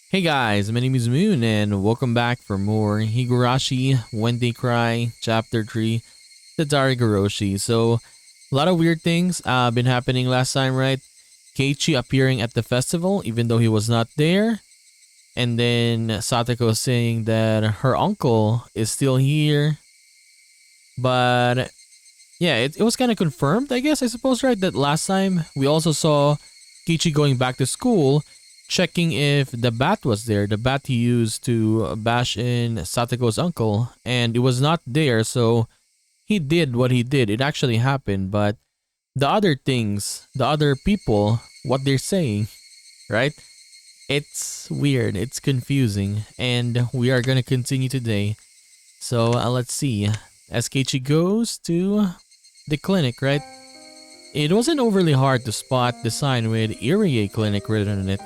Hey guys, my name is Moon and welcome back for more Higurashi When They Cry Chapter 3 Tatarigoroshi. So, a lot of weird things been happening last time, right? Keiichi appearing at the festival even though he was not there. And then Satoko saying that her uncle is still here. But yeah, it was kind of confirmed, I guess, I suppose, right? That last time we also saw Keiichi going back to school, checking if the bat was there, the bat he used to bash in Satoko's uncle, and it was not there, so he did what he did. It actually happened, but the other things, the other people, what they're saying, right? It's weird, it's confusing, and we are gonna continue today. So let's see. As Keiichi goes to the clinic, right? It wasn't overly hard to spot the sign with Irie Clinic written on it.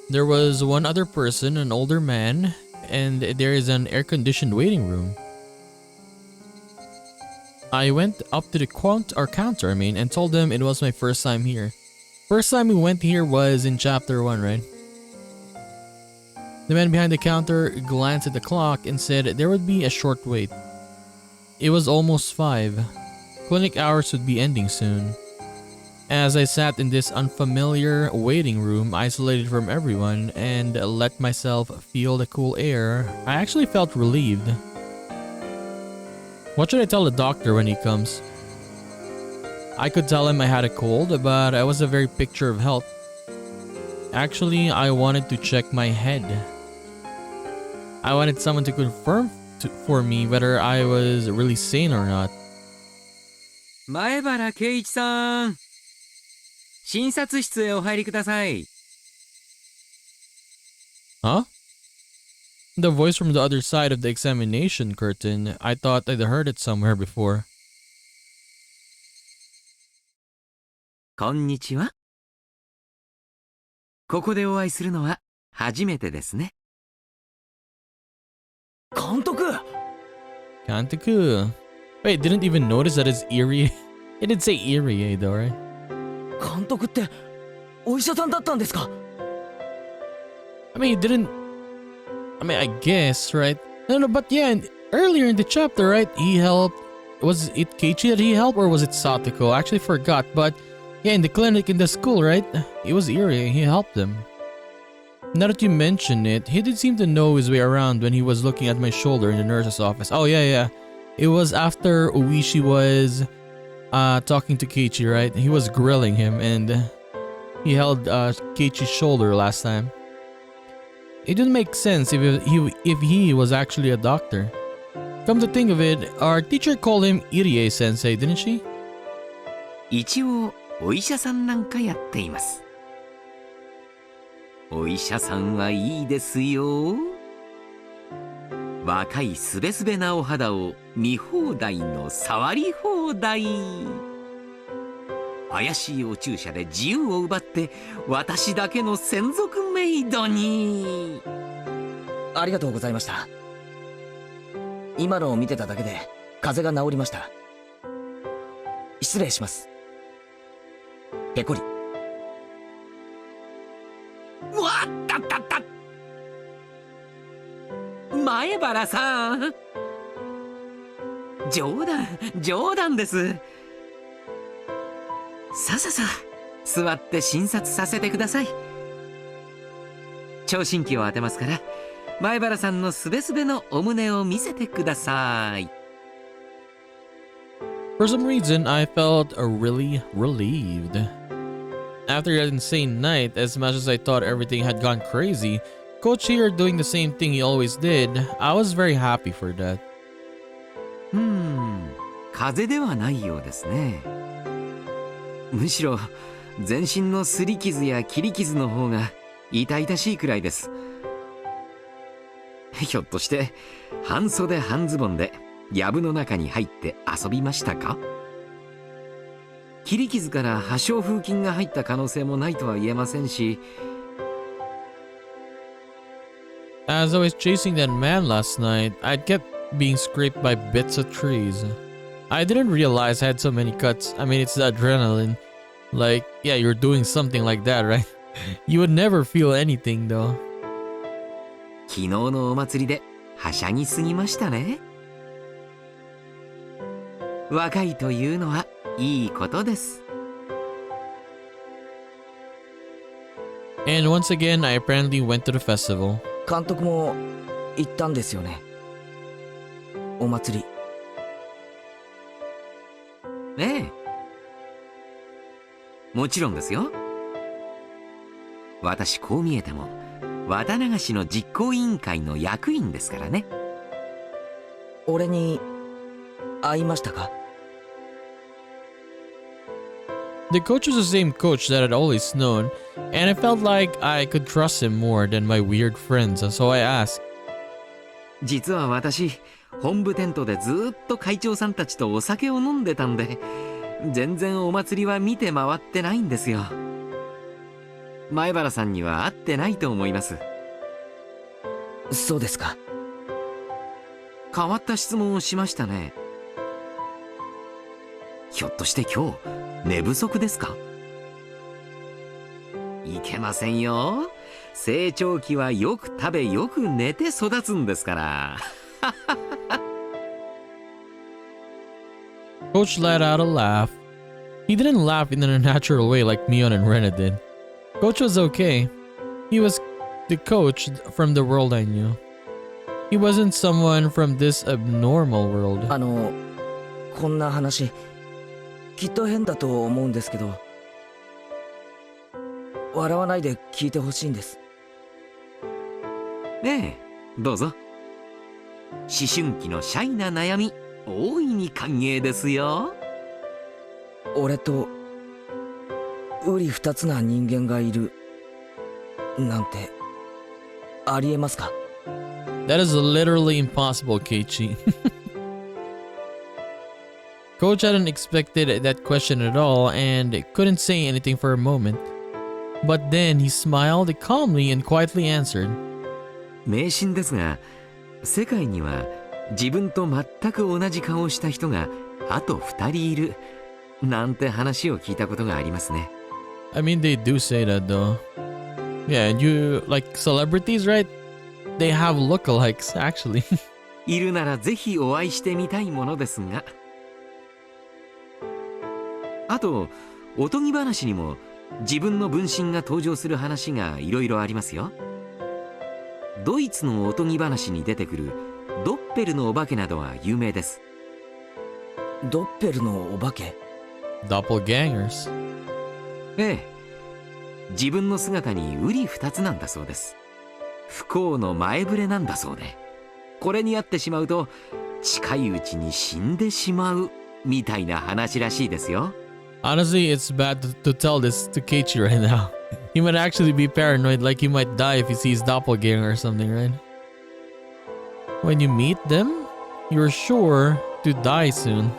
There was one other person, an older man, and there is an air-conditioned waiting room. I went up to the counter, and told them it was my first time here. First time we went here was in chapter 1, right? The man behind the counter glanced at the clock and said there would be a short wait. It was almost 5. Clinic hours would be ending soon. As I sat in this unfamiliar waiting room, isolated from everyone, and let myself feel the cool air, I actually felt relieved. What should I tell the doctor when he comes? I could tell him I had a cold, but I was a very picture of health. Actually, I wanted to check my head. I wanted someone to confirm for me whether I was really sane or not. 前原圭一さん、診察室へお入りください。Huh? The voice from the other side of the examination curtain. I thought I'd heard it somewhere before. こんにちは。ここでお会いするのは初めてですね。監督! Kantaku. Wait, didn't even notice that it's Irie. It didn't say Irie though, right? 監督ってお医者さんだったんですか? I mean, he didn't... I guess, right? No, but yeah, earlier in the chapter, right, he helped... Was it Keiichi that he helped or was it Satoko? I actually forgot, but yeah, in the clinic, in the school, right? It was Irie, he helped them. Now that you mention it, he did seem to know his way around when he was looking at my shoulder in the nurse's office. Oh, yeah. It was after Uishi was talking to Keiichi, right? He was grilling him and he held Keiichi's shoulder last time. It didn't make sense if he was actually a doctor. Come to think of it, our teacher called him Irie-sensei, didn't she? 一応お医者さんなんかやっています。お医者さんはいいですよ。若いすべすべなお肌を見放題の触り放題。怪しいお注射で自由を奪って私だけの専属メイドに。ありがとうございました。今のを見てただけで風邪が治りました。失礼します。ペコリ。わったったった。前原さん。冗談です。さ座って診察させてください。聴診器を当てますから前原さんのすべすべのお胸を見せてください。For some reason, I felt really relieved. After that insane night, as much as I thought everything had gone crazy, Coach here doing the same thing he always did, I was very happy for that. 風邪ではないようですね。むしろ全身の擦り傷や切り傷の方が痛々しいくらいです。ひょっとして半袖半ズボンで藪の中に入って遊びましたか？切り傷から破傷風菌が入った可能性もないとは言えませんし。As I was chasing that man last night, I kept being scraped by bits of trees. I didn't realize I had so many cuts. I mean, it's the adrenaline. Like, yeah, you're doing something like that, right? You would never feel anything though. 昨日のお祭りではしゃぎすぎましたね。若いというのはいいことです。And once again, I apparently went to the festival. 監督も行ったんですよね、お祭り。ええ、もちろんですよ。私こう見えても綿流しの実行委員会の役員ですからね。俺に会いましたか？ The coach was the same coach that I'd always known, and I felt like I could trust him more than my weird friends, so I asked. 実は私本部テントでずっと会長さんたちとお酒を飲んでたんで、全然お祭りは見て回ってないんですよ。前原さんには会ってないと思います。そうですか。変わった質問をしましたね。ひょっとして今日寝不足ですか？いけませんよ。成長期はよく食べよく寝て育つんですから。Coach let out a laugh. He didn't laugh in a natural way like Mion and Rena did. Coach was okay. He was the coach from the world I knew. He wasn't someone from this abnormal world. こんな話きっと変だと思うんですけど、笑わないで聞いてほしいんです。ええ、どうぞ。思春期のシャイな悩み、大いに歓迎ですよ。俺と瓜二つな人間がいるなんてありえますか？ That is literally impossible, Keiichi. Coach hadn't expected that question at all and couldn't say anything for a moment. But then he smiled calmly and quietly answered. 迷信ですが、世界には自分と全く同じ顔をした人があと2人いるなんて話を聞いたことがありますね。I mean, they do say that though. Yeah, and you like celebrities, right? They have lookalikes, actually. いるならぜひお会いしてみたいものですが。あと、おとぎ話にも自分の分身が登場する話がいろいろありますよ。ドイツのおとぎ話に出てくるドッペルのお化けなどは有名です。ドッペルのお化け？ Doppelgangers. ええ、自分の姿に瓜二つなんだそうです。不幸の前触れなんだそうで、これに遭ってしまうと近いうちに死んでしまうみたいな話らしいですよ。Honestly, it's bad to tell this to Keiichi right now. He might actually be paranoid, like he might die if he sees doppelganger or something, right? When you meet them, you're sure to die soon.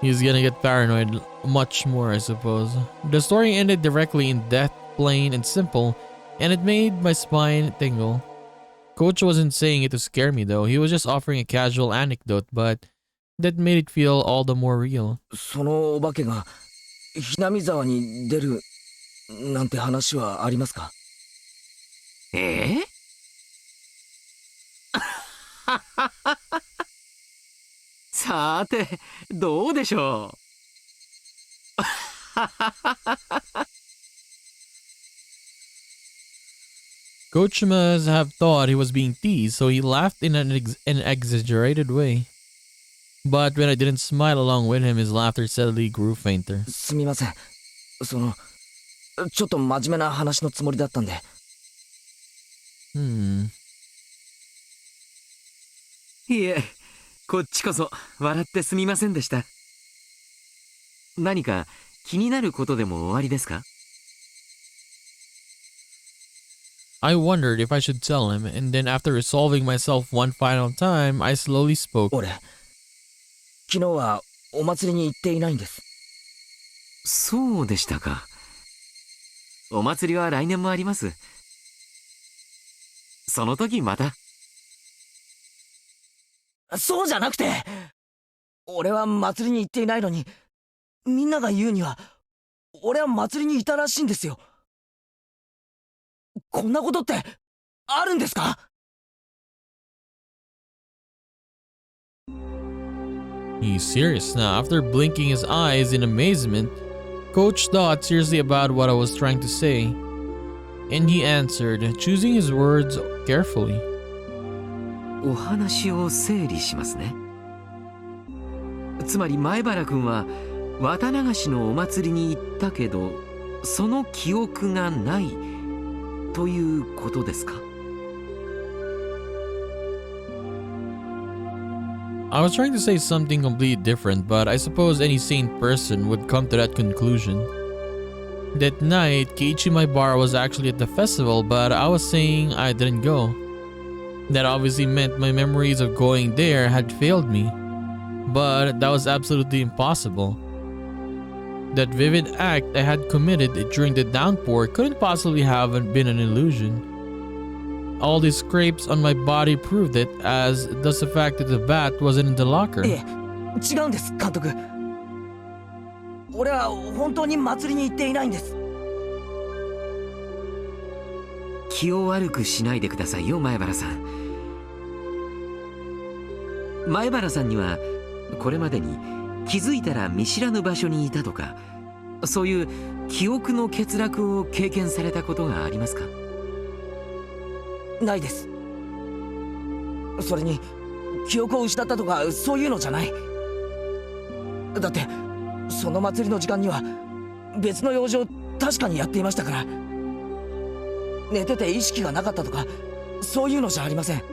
He's gonna get paranoid much more, I suppose. The story ended directly in death, plain and simple, and it made my spine tingle. Coach wasn't saying it to scare me though, he was just offering a casual anecdote, but that made it feel all the more real. そのお化けがひなみ沢に出るなんて話はありますか？ええさて、どうでしょう。Coach must have thought he was being teased, so he laughed in an exaggerated way. But when I didn't smile along with him, his laughter steadily grew fainter. すみません。ちょっと真面目な話のつもりだったんで。いえ、こっちこそ笑ってすみませんでした。何か気になることでもおありですか？ I wondered if I should tell him, and then after resolving myself one final time, I slowly spoke. 俺、昨日はお祭りに行っていないんです。そうでしたか。お祭りは来年もあります。その時また。そうじゃなくて、俺は祭りに行っていないのに、みんなが言うには俺は祭りにいたらしいんですよ。こんなことってあるんですか？ He's serious now. After blinking his eyes in amazement, Coach thought seriously about what I was trying to say, and he answered, choosing his words carefully. お話を整理しますね。つまり前原君は綿流しのお祭りに行ったけど、その記憶がないということですか？ I was trying to say something completely different, but I suppose any sane person would come to that conclusion. That night, Keiichi my bar was actually at the festival, but I was saying I didn't go. That obviously meant my memories of going there had failed me, but that was absolutely impossible. That vivid act I had committed during the downpour couldn't possibly have been an illusion. All these scrapes on my body proved it, as does the fact that the bat wasn't in the locker. いえ、違うんです、監督。俺は本当に祭りに行っていないんです。気を悪くしないでくださいよ、前原さん。前原さんにはこれまでに気づいたら見知らぬ場所にいたとか、そういう記憶の欠落を経験されたことがありますか？ないです。それに記憶を失ったとかそういうのじゃない。だってその祭りの時間には別の用事を確かにやっていましたから。寝てて意識がなかったとかそういうのじゃありません。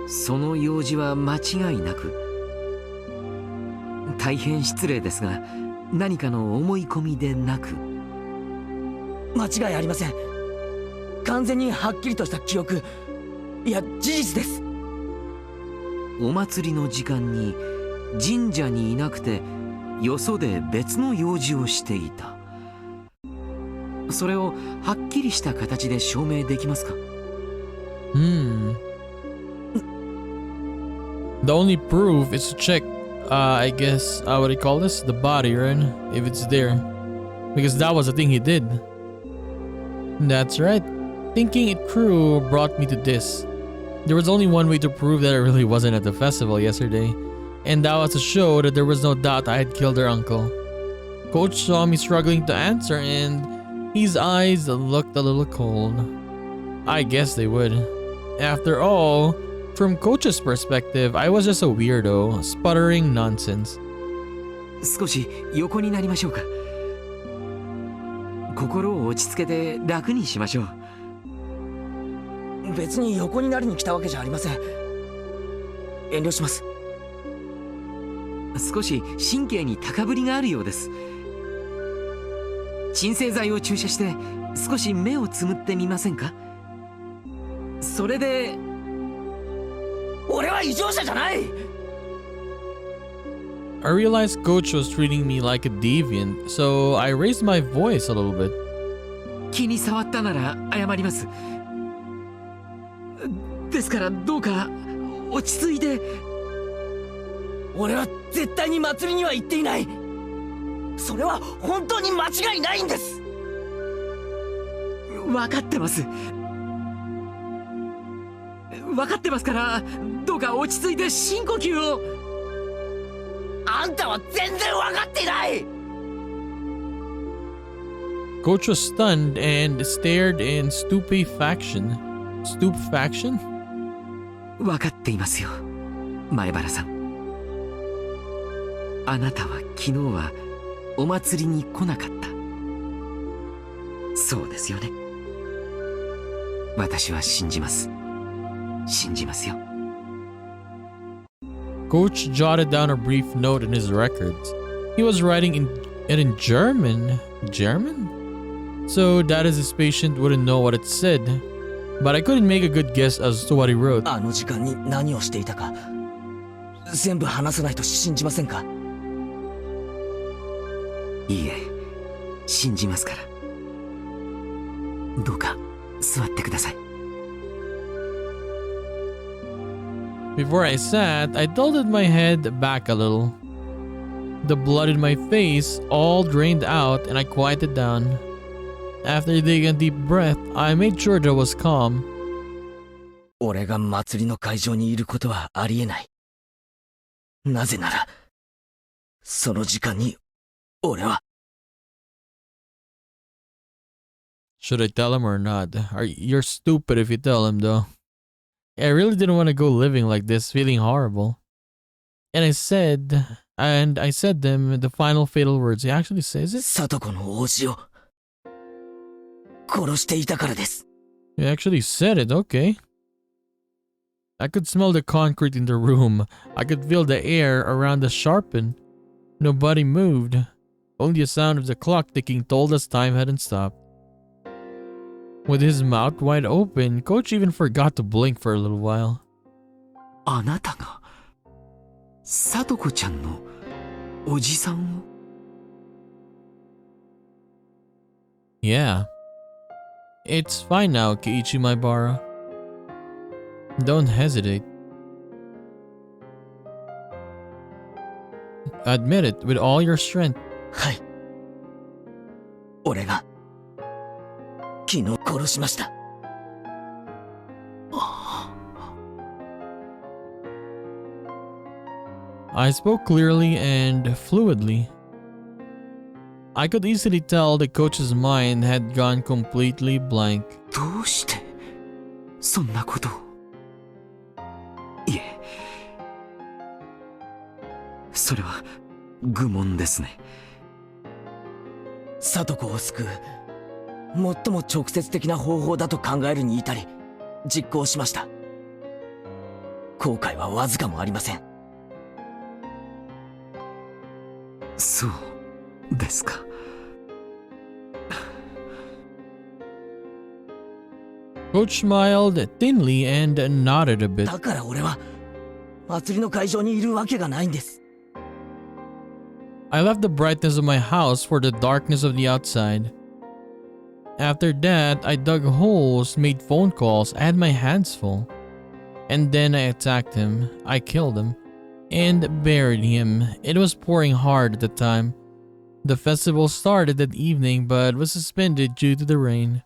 その用事は間違いなく。大変失礼ですが、何かの思い込みでなく。間違いありません。完全にはっきりとした記憶、いや事実です。お祭りの時間に神社にいなくて、よそで別の用事をしていた。それをはっきりした形で証明できますか？ The only proof is to check, I guess, what do you call this? The body, right? If it's there. Because that was the thing he did. That's right. Thinking it true brought me to this. There was only one way to prove that I really wasn't at the festival yesterday, and that was to show that there was no doubt I had killed her uncle. Coach saw me struggling to answer, and his eyes looked a little cold. I guess they would. After all, from Coach's perspective, I was just a weirdo, sputtering nonsense. 少し横になりましょうか。心を落ち着けて楽にしましょう。別に横になりに来たわけじゃありません。遠慮します。少し神経に高ぶりがあるようです。鎮静剤を注射して少し目をつむってみませんか？それで。俺は異常者じゃない。 I realized Coach was treating me like a deviant, so I raised my voice a little bit. 気に障ったなら謝ります。ですからどうか落ち着いて。俺は絶対に祭りには行っていない。それは本当に間違いないんです。分かってます。分かってますから、どうか落ち着いて深呼吸を。あんたは全然分かっていない。 Coach was stunned and stared in stupefaction. Stupefaction? 分かっていますよ、前原さん。あなたは昨日はお祭りに来なかった。そうですよね。私は信じます。信じますよ。Coach jotted down a brief note in his records. He was writing in German. German? So that is his patient wouldn't know what it said. But I couldn't make a good guess as to what he wrote. あの時間に何をしていたか全部話さないと信じませんか？いいえ、信じますから。どうか座ってください。Before I sat, I tilted my head back a little. The blood in my face all drained out and I quieted down. After taking a deep breath, I made sure that I was calm. 俺が祭りの会場にいることはありえない。なぜなら、その時間に俺は。Should I tell him or not? You're stupid if you tell him though. I really didn't want to go living like this, feeling horrible. And I said them the final fatal words. He actually says it? 聡子の王子を殺していたからです。 He actually said it, okay. I could smell the concrete in the room. I could feel the air around us sharpen. Nobody moved. Only the sound of the clock ticking told us time hadn't stopped. With his mouth wide open, Coach even forgot to blink for a little while. あなたが聡子ちゃんのおじさんを？ Yeah. It's fine now, Keiichi Maibara. Don't hesitate. Admit it with all your strength. はい。俺が昨日殺しました。I spoke clearly and fluidly. I could easily tell the coach's mind had gone completely blank. どうしてそんなことを？いえ、それは愚問ですね。聡子を救う最も直接的な方法だと考えるに至り実行しました。後悔はわずかもありません。そうですか。Coach smiled thinly and nodded a bit. だから俺は祭りの会場にいるわけがないんです。 I left the brightness of my house for the darkness of the outside. After that, I dug holes, made phone calls, I had my hands full. And then I attacked him. I killed him. And buried him. It was pouring hard at the time. The festival started that evening but was suspended due to the rain.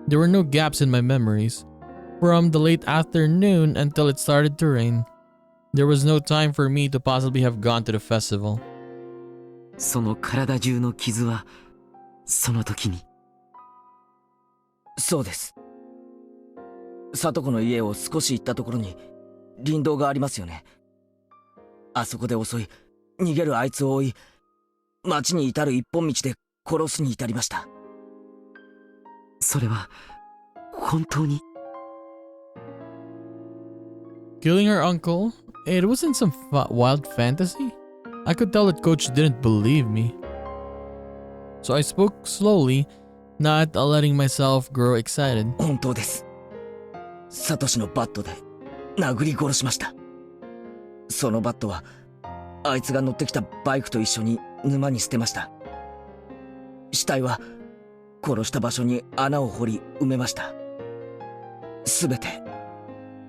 There were no gaps in my memories. From the late afternoon until it started to rain, there was no time for me to possibly have gone to the festival. その体中の傷はその時に。そうです。聡子の家を少し行ったところに林道がありますよね。あそこで襲い逃げるあいつを追い、町に至る一本道で殺すに至りました。それは本当に？ Killing her uncle? It wasn't some wild fantasy. I could tell that Coach didn't believe me. So I spoke slowly, not letting myself grow excited. 本当です。サトシのバットで殴り殺しました。そのバットはあいつが乗ってきたバイクと一緒に沼に捨てました。死体は殺した場所に穴を掘り埋めました。すべて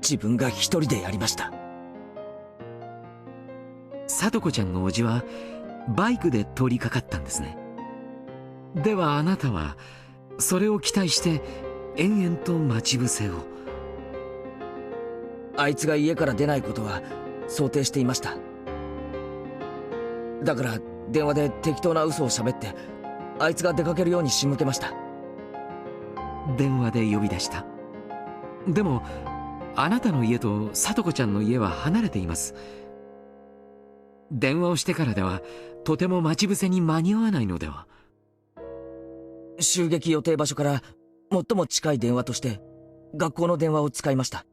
自分が一人でやりました。聡子ちゃんの叔父はバイクで通りかかったんですね。ではあなたはそれを期待して延々と待ち伏せを。あいつが家から出ないことは想定していました。だから電話で適当な嘘を喋ってあいつが出かけるように仕向けました。電話で呼び出した。でもあなたの家と聡子ちゃんの家は離れています。電話をしてからではとても待ち伏せに間に合わないのでは。襲撃予定場所から最も近い電話として学校の電話を使いました。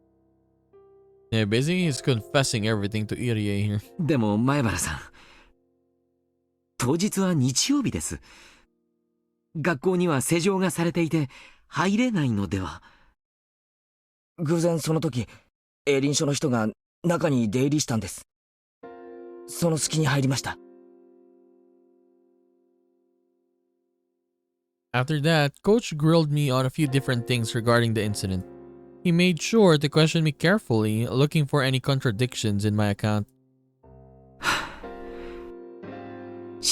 Yeah, basically he's confessing everything to Irie here. でも前原さん、当日は日曜日です。学校には施錠がされていて入れないのでは。偶然その時営林署の人が中に出入りしたんです。その隙に入りました。After that, Coach grilled me on a few different things regarding the incident. He made sure to question me carefully, looking for any contradictions in my account.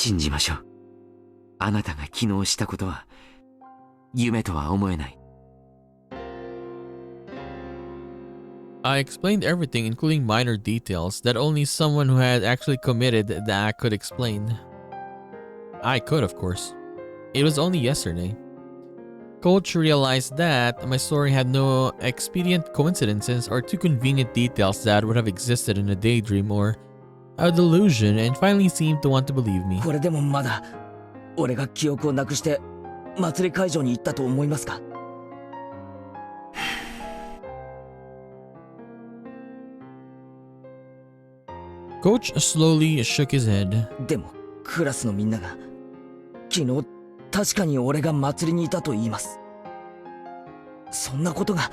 信じましょう。あなたが昨日したことは夢とは思えない。I explained everything, including minor details that only someone who had actually committed the act could explain. I could, of course. It was only yesterday. Coach realized that my story had no expedient coincidences or too convenient details that would have existed in a daydream or a delusion, and finally seemed to want to believe me. これでもまだ俺が記憶をなくして祭り会場に行ったと思いますか？ Coach slowly shook his head. でもクラスのみんなが昨日確かに俺が祭りにいたと言います。そんなことが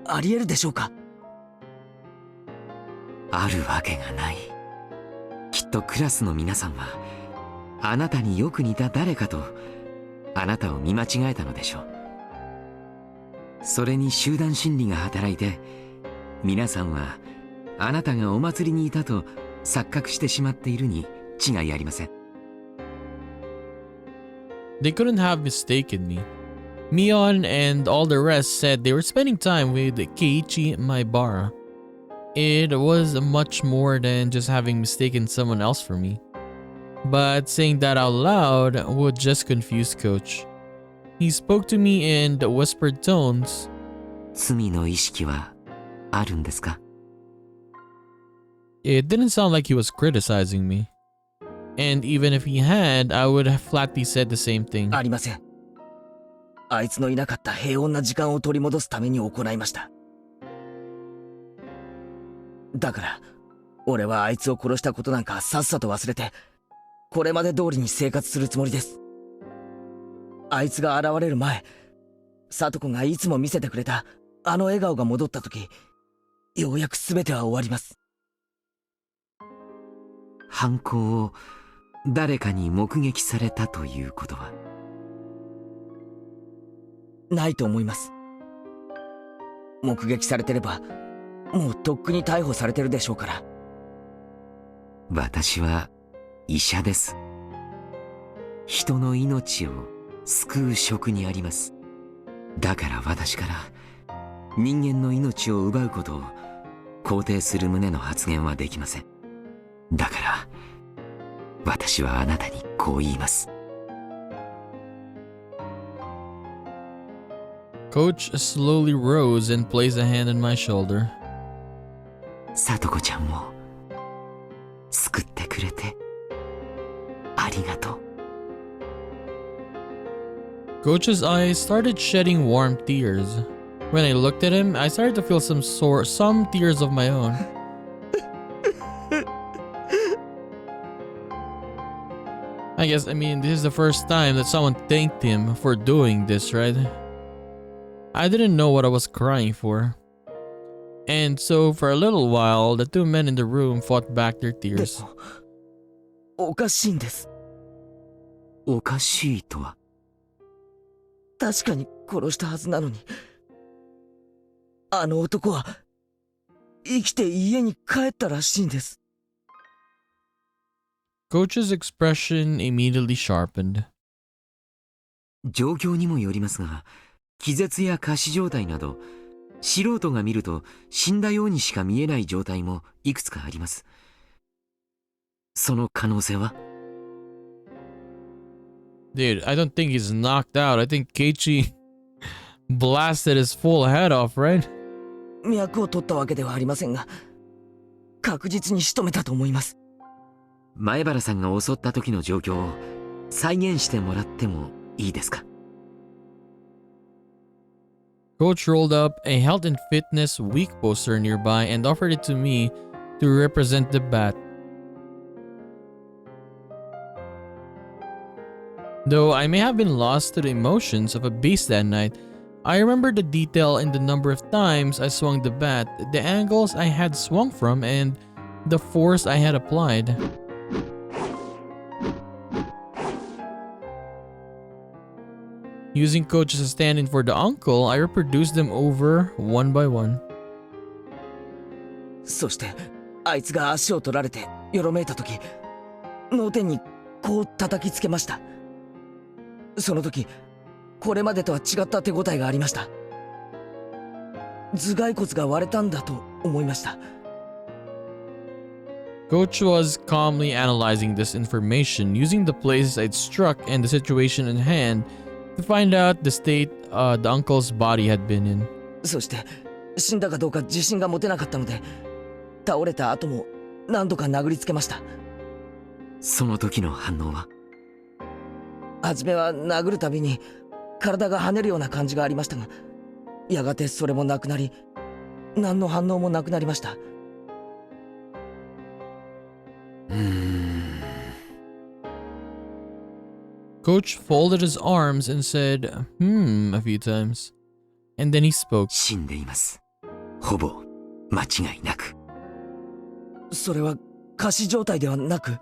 ありえるでしょうか？あるわけがない。きっとクラスの皆さんはあなたによく似た誰かとあなたを見間違えたのでしょう。それに集団心理が働いて、皆さんはあなたがお祭りにいたと錯覚してしまっているに違いありません。They couldn't have mistaken me. Mion and all the rest said they were spending time with Keiichi, my bar. It was much more than just having mistaken someone else for me. But saying that out loud would just confuse Coach. He spoke to me in whispered tones. 罪の意識はあるんですか？ It didn't sound like he was criticizing me. And even if he had, I would have flatly said the same thing. ありません。あいつのいなかった平穏な時間を取り戻すために行いました。だから俺はあいつを殺したことなんかさっさと忘れて、これまで通りに生活するつもりです。あいつが現れる前、聡子がいつも見せてくれたあの笑顔が戻った時、ようやく全ては終わります。犯行を誰かに目撃されたということは？ないと思います。目撃されてればもうとっくに逮捕されてるでしょうから。私は医者です。人の命を救う職にあります。だから私から人間の命を奪うことを肯定する旨の発言はできません。だから私はあなたにこう言います。Coach slowly rose and placed a hand on my shoulder. 聡子ちゃんを救ってくれてありがとう。Coach's eyes started shedding warm tears. When I looked at him, I started to feel some tears of my own. I mean, this is the first time that someone thanked him for doing this, right? I didn't know what I was crying for. And so, for a little while, the two men in the room fought back their で tears. もおかしいんです。おかしいとは？確かに殺したはずなのに、あの男は生きて家に帰ったらしいんです。Coach's expression immediately sharpened. 状況にもよりますが、気絶や仮死状態など素人が見ると死んだようにしか見えない状態もいくつかあります。その可能性は？ Dude, I don't think he's knocked out. I think Keiichi blasted his full head off, right? 脈を取ったわけではありませんが、確実に仕留めたと思います。前原さんが襲った時の状況を再現してもらってもいいですか？ Coach rolled up a health and fitness week poster nearby and offered it to me to represent the bat. Though I may have been lost to the emotions of a beast that night, I remember the detail in the number of times I swung the bat, the angles I had swung from, and the force I had applied. Using Coach as a stand-in for the uncle, I reproduced them over one by one. そしてあいつが足を取られてよろめいた時、脳天にこう叩きつけました。その時これまでとは違った手応えがありました。頭蓋骨が割れたんだと思いました。 Coach was calmly analyzing this information, using the places I'd struck and the situation in hand to find out the state the uncle's body had been in. そして死んだかどうか自信が持てなかったので、倒れた後も何度か殴りつけました。その時の反応は？初めは殴るたびに体が跳ねるような感じがありましたが、やがてそれもなくなり、何の反応もなくなりました。Coach folded his arms and said, a few times. And then he spoke. 死んでいます。ほぼ間違いなく。それは仮死状態ではなく？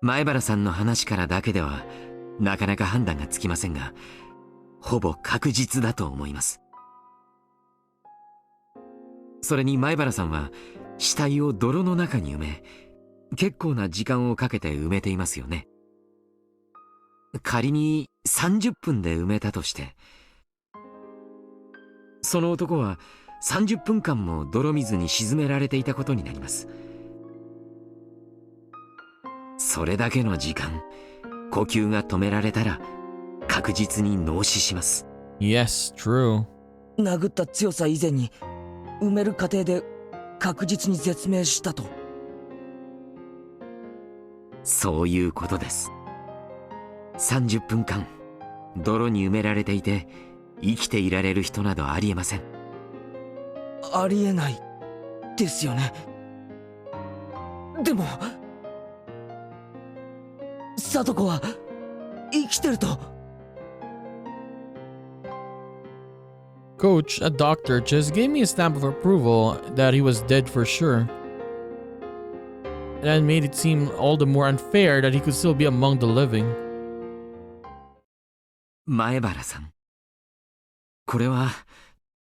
前原さんの話からだけではなかなか判断がつきませんが、ほぼ確実だと思います。それに前原さんは死体を泥の中に埋め、結構な時間をかけて埋めていますよね。仮に30分で埋めたとして、その男は30分間も泥水に沈められていたことになります。それだけの時間、呼吸が止められたら確実に脳死します。 Yes, true. 殴った強さ以前に埋める過程で確実に絶命したと？そういうことです。30分間泥に埋められていて生きていられる人などありえません。ありえないですよね。でも聡子は生きてると。 Coach, a doctor, just gave me a stamp of approval that he was dead for sure. And that made it seem all the more unfair that he could still be among the living. 前原さん、これは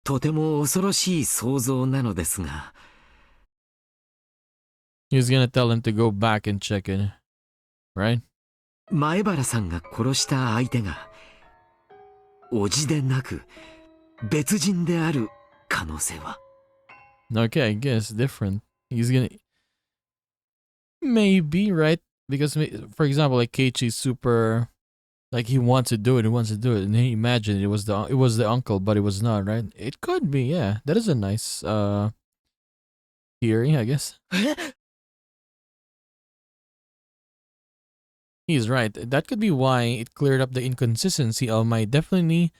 とても恐ろしい想像なのですが。He was gonna tell him to go back and check it, right? 前原さんが殺した相手が叔父でなく別人である可能性は？ Okay, I guess different. He's gonna maybe, right? Because for example, like Keiichi's super, like he wants to do it, and he imagined it was the uncle, but it was not, right? It could be, yeah. That is a nice theory, I guess. He's right. That could be why it cleared up the inconsistency of my definitely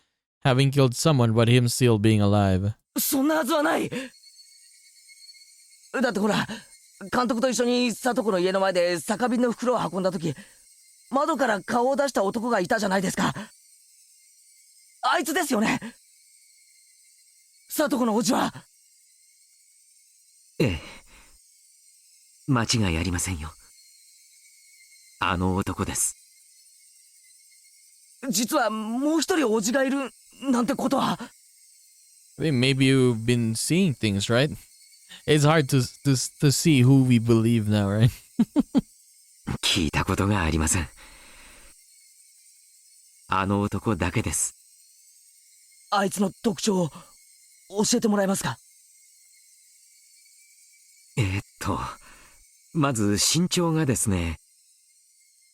having killed someone, but him still being alive. そんなはずはない。だってほら、監督と一緒に聡子の家の前で酒瓶の袋を運んだ時、窓から顔を出した男がいたじゃないですか。あいつですよね。聡子の叔父は。ええ、間違いありませんよ。あの男です。実はもう一人叔父がいるなんてことは。I mean, maybe you've been seeing things, right? It's hard to see who we believe now, right? 聞いたことがありません。あの男だけです。あいつの特徴を教えてもらえますか？まず身長がですね。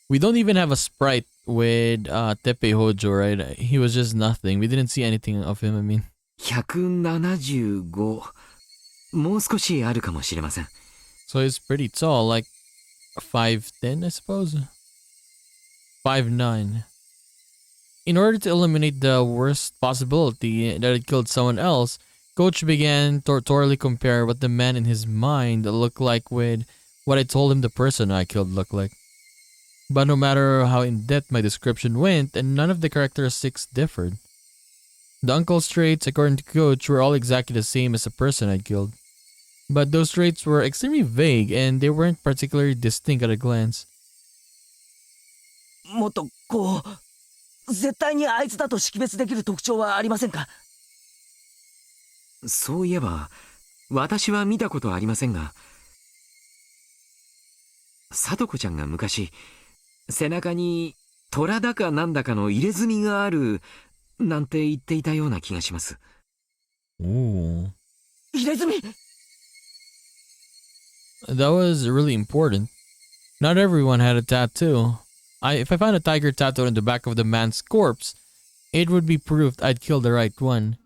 We don't even have a sprite with Teppei Hojo, right? He was just nothing. We didn't see anything of him, I mean. 175、もう少しあるかもしれません。So he's pretty tall, like 5'10", I suppose. 5'9". In order to eliminate the worst possibility that it killed someone else, Coach began to thoroughly compare what the man in his mind looked like with what I told him the person I killed looked like. But no matter how in-depth my description went, and none of the characteristics differed. The uncle's traits, according to Coach, were all exactly the same as the person I'd killed. But those traits were extremely vague, and they weren't particularly distinct at a glance. もっとこう絶対にあいつだと識別できる特徴はありませんか？そういえば私は見たことはありませんが、聡子ちゃんが昔背中に虎だかなんだかの入れ墨があるなんて言っていたような気がします。 Ooh. 入れ墨 That was really important. Not everyone had a tattoo. If I found a tiger tattoo on the back of the man's corpse, it would be proof I'd killed the right one.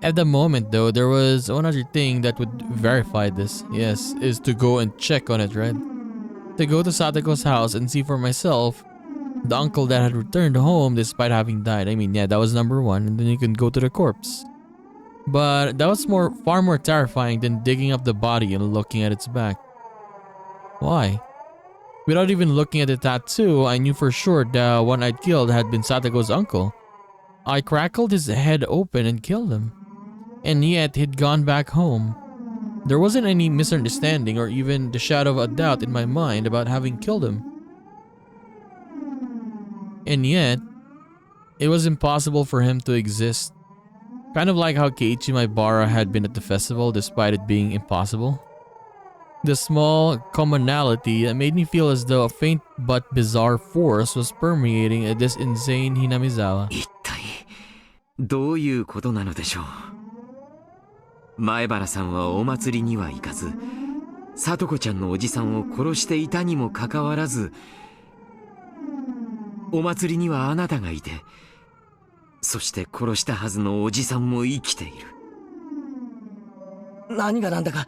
At the moment though, there was one other thing that would verify this. Yes, is to go and check on it, right? To go to Satoko's house and see for myself the uncle that had returned home despite having died. I mean, yeah, that was number one, and then you can go to the corpse. But that was far more terrifying than digging up the body and looking at its back. Why? Without even looking at the tattoo, I knew for sure the one I'd killed had been Satoko's uncle. I crackled his head open and killed him. And yet he'd gone back home. There wasn't any misunderstanding or even the shadow of a doubt in my mind about having killed him. And yet, it was impossible for him to exist. Kind of like how Keiichi Maibara had been at the festival despite it being impossible. The small commonality made me feel as though a faint but bizarre force was permeating this insane Hinamizawa. 一体どういうことなのでしょう。前原さんはお祭りには行かず、聡子ちゃんのおじさんを殺していたにもかかわらず、お祭りにはあなたがいて、そして殺したはずのおじさんも生きている。何がなんだか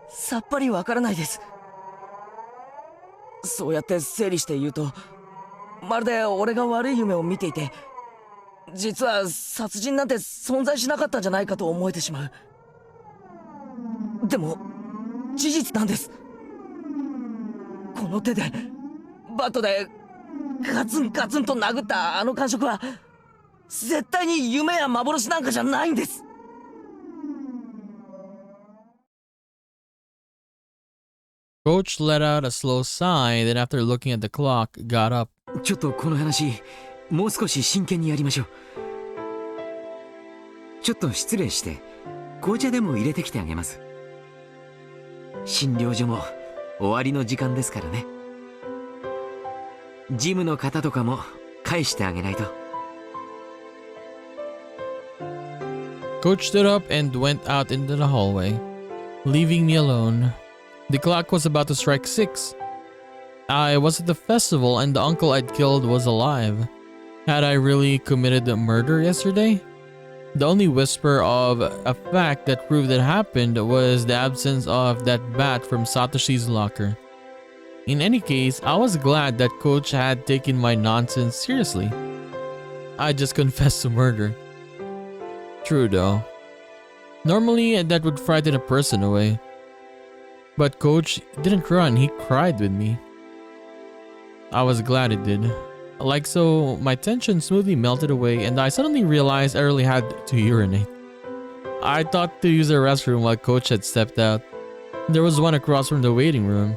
さっぱりわからないです。そうやって整理して言うと、まるで俺が悪い夢を見ていて、実は殺人なんて存在しなかったんじゃないかと思えてしまう。でも事実なんです。この手でバットでガツンガツンと殴ったあの感触は絶対に夢や幻なんかじゃないんです。Coach let out a slow sigh, then after looking at the clock, got up. ちょっとこの話もう少し真剣にやりましょう。ちょっと失礼して紅茶でも入れてきてあげます。診療所も終わりの時間ですからね。ジムの方とかも返してあげないと。Coach stood up and went out into the hallway, leaving me alone. The clock was about to strike 6. I was at the festival and the uncle I'd killed was alive. Had I really committed the murder yesterday? The only whisper of a fact that proved it happened was the absence of that bat from Satoshi's locker. In any case, I was glad that Coach had taken my nonsense seriously. I just confessed to murder. True though. Normally, that would frighten a person away. But Coach didn't run, he cried with me. I was glad it did. Like so, my tension smoothly melted away and I suddenly realized I really had to urinate. I thought to use the restroom while Coach had stepped out. There was one across from the waiting room.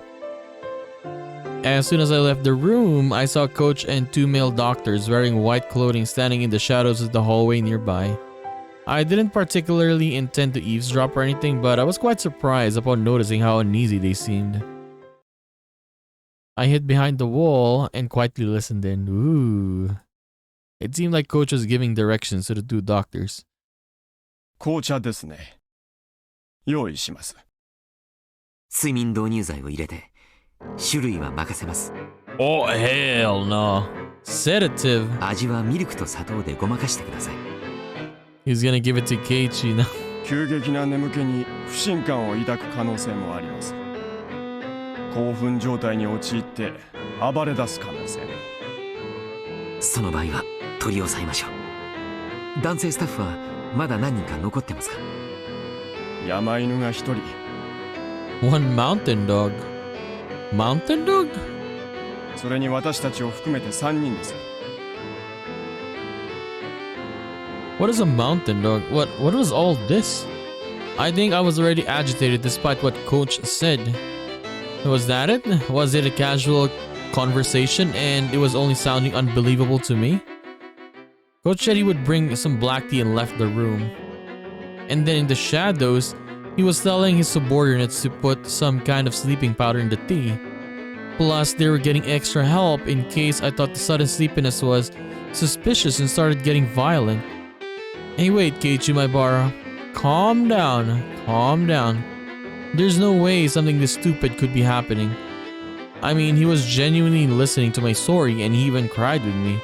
As soon as I left the room, I saw Coach and 2 male doctors wearing white clothing standing in the shadows of the hallway nearby. I didn't particularly intend to eavesdrop or anything, but I was quite surprised upon noticing how uneasy they seemed. I hid behind the wall and quietly listened in. Ooh. It seemed like Coach was giving directions to the 2 doctors. 紅茶ですね。用意します。睡眠導入剤を入れて種類は任せます。 Oh, hell no. Sedative. 味はミルクと砂糖でごまかしてください。 He's gonna give it to Keiichi now. 急激な眠気に不信感を抱く可能性もあります。興奮状態に陥って暴れ出す可能性も。その場合は取り押さえましょう。男性スタッフはまだ何人か残ってますか？山犬が1人。 One mountain dog. Mountain dog? それに私たちを含めて3人です。 What is a mountain dog? What was all this? I think I was already agitated despite what Coach said. Was that it? Was it a casual conversation and it was only sounding unbelievable to me? Coach said he would bring some black tea and left the room. And then in the shadows, he was telling his subordinates to put some kind of sleeping powder in the tea. Plus, they were getting extra help in case I thought the sudden sleepiness was suspicious and started getting violent. Hey, wait, Keiichi, my Bara. Calm down. Calm down. There's no way something this stupid could be happening. I mean, he was genuinely listening to my story and he even cried with me.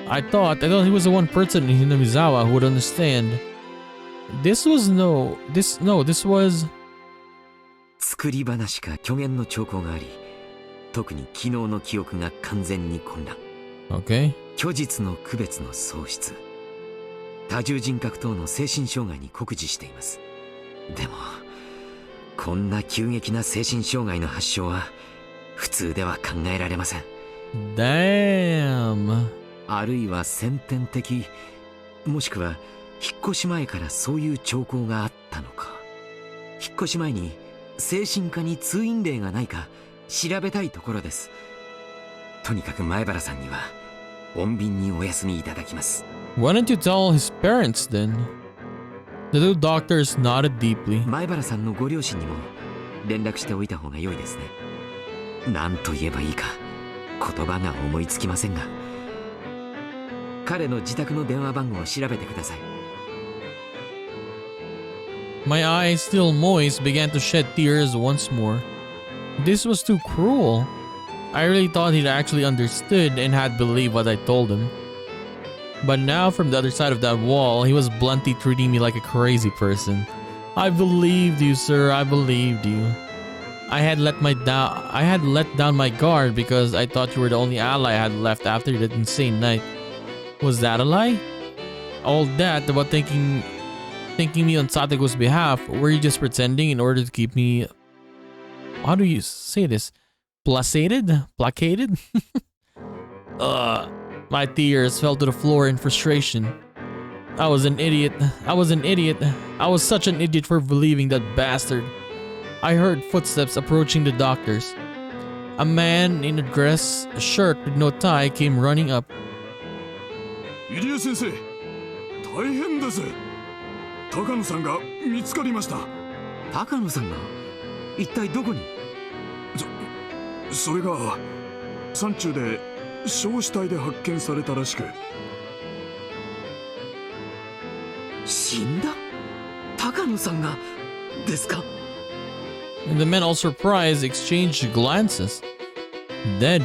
I thought he was the one person in Hinamizawa who would understand. This was. 作り話か虚言の兆候があり、特に昨日の記憶が完全に混乱。Okay. 虚実の区別の喪失。多重人格等の精神障害に酷似しています。でも、こんな急激な精神障害の発症は普通では考えられません。Damn. あるいは先天的、もしくは引っ越し前からそういう兆候があったのか。引っ越し前に精神科に通院例がないか調べたいところです。とにかく前原さんには穏便にお休みいただきます。Why don't you tell his parents then? The two doctors nodded deeply. 前原さんのご両親にも連絡しておいた方が良いですね。何と言えばいいか言葉が思いつきませんが、彼の自宅の電話番号を調べてください。My eyes, still moist, began to shed tears once more. This was too cruel. I really thought he'd actually understood and had believed what I told him. But now from the other side of that wall, he was bluntly treating me like a crazy person. I believed you, sir. I believed you. I had let down my guard because I thought you were the only ally I had left after that insane night. Was that a lie? All that about thinking me on Satogo's behalf, were you just pretending in order to keep me... How do you say this? Placated? My tears fell to the floor in frustration. I was an idiot. I was such an idiot for believing that bastard. I heard footsteps approaching the doctors. A man in a shirt with no tie came running up. 入江先生、大変です。高野さんが見つかりました。高野さんが一体どこに？それが山中で焼死体で発見されたらしく。死んだ？高野さんがですか？ And the men, all surprised, exchanged glances. Dead?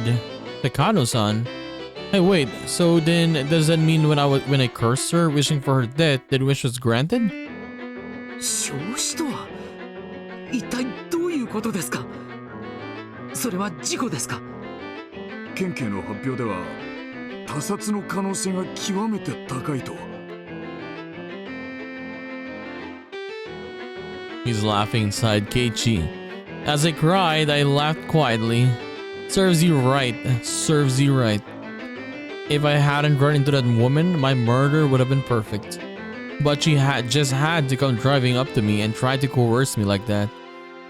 Takano-san? Hey, wait, so then does that mean when I cursed her, wishing for her death, that wish was granted? 焼死とは一体どういうことですか？それは事故ですか？県警の発表では他殺の可能性が極めて高いと。He's laughing inside Keiichi. As I cried, I laughed quietly. Serves you right. Serves you right. If I hadn't run into that woman, my murder would have been perfect. But she had to come driving up to me and try to coerce me like that.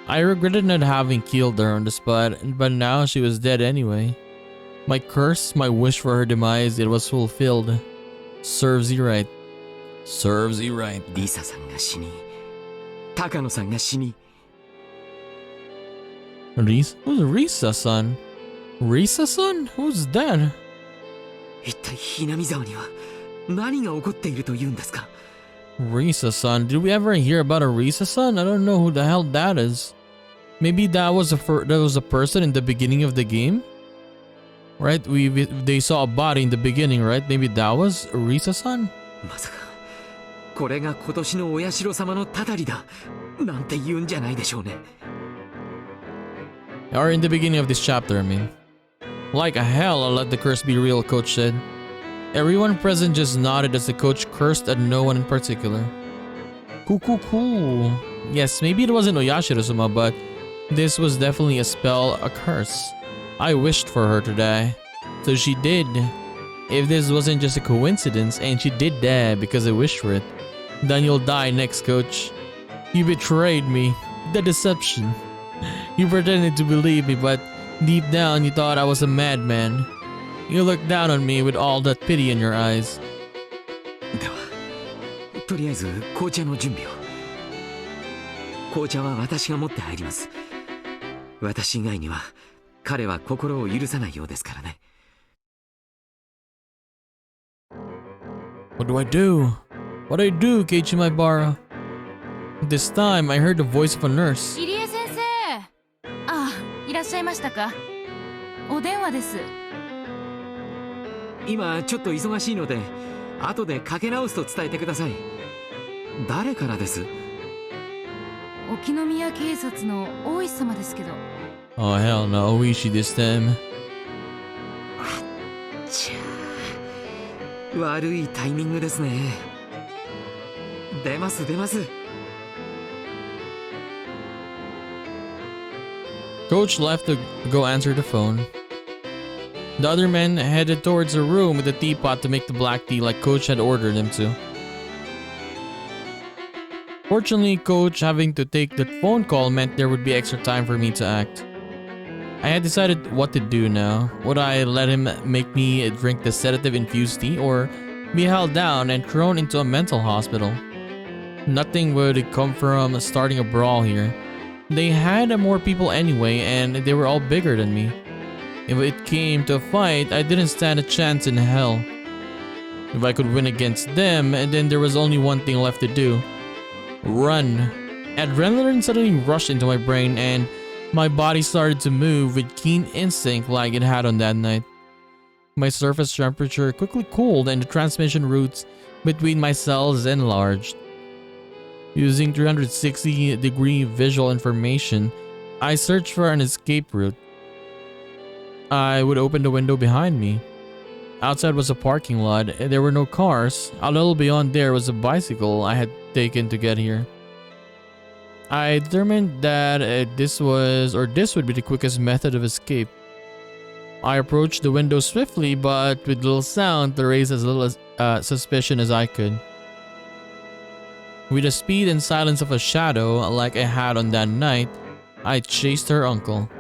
I regretted not having killed her on the spot, but now she was dead anyway. My curse, my wish for her demise, it was fulfilled. Serves you right. Serves you right. リサさんが死に、高野さんが死に。Who's Risa-san? Risa-san? Who's that? 一体ひなみ沢には何が起こっているというんですか？ Risa-san? Did we ever hear about a Risa-san? I don't know who the hell that is. Maybe that was a person in the beginning of the game? Right? They saw a body in the beginning, right? Maybe that was Risa-san? まさかこれが今年のお社様のたたりだなんて言うんじゃないでしょうね。 Or in the beginning of this chapter, I mean. Like hell, I'll let the curse be real, coach said. Everyone present just nodded as the coach cursed at no one in particular. Cool. Yes, maybe it wasn't Oyashiro-sama, but this was definitely a spell, a curse. I wished for her to die. So she did. If this wasn't just a coincidence and she did die because I wished for it, then you'll die next, coach. You betrayed me. The deception. You pretended to believe me, but deep down you thought I was a madman. You looked down on me with all that pity in your eyes. では、とりあえず紅茶の準備を。紅茶は私が持って入ります。私以外には彼は心を許さないようですからね。 What do I do? What do I do, Keiichi Maibara? This time, I heard the voice of a nurse. 入江先生。ああ、いらっしゃいましたか。お電話です。今ちょっと忙しいので後でかけ直すと伝えてください。誰からです？沖宮警察の大石様ですけど。 Oh, hell no, Oishi this time. ちゃ悪いタイミングですね。出ます出ます。 Coach left to go answer the phone. The other men headed towards the room with a teapot to make the black tea like Coach had ordered them to. Fortunately, Coach having to take the phone call meant there would be extra time for me to act. I had decided what to do now. Would I let him make me drink the sedative-infused tea or be held down and thrown into a mental hospital? Nothing would come from starting a brawl here. They had more people anyway, and they were all bigger than me. If it came to a fight, I didn't stand a chance in hell. If I could win against them, then there was only one thing left to do. Run. Adrenaline suddenly rushed into my brain, and my body started to move with keen instinct like it had on that night. My surface temperature quickly cooled and the transmission routes between my cells enlarged. Using 360-degree visual information, I searched for an escape route. I would open the window behind me. Outside was a parking lot. There were no cars. A little beyond there was a bicycle I had taken to get here. I determined that this would be the quickest method of escape. I approached the window swiftly, but with little sound to raise as little suspicion as I could. With the speed and silence of a shadow, like I had on that night, I chased her uncle.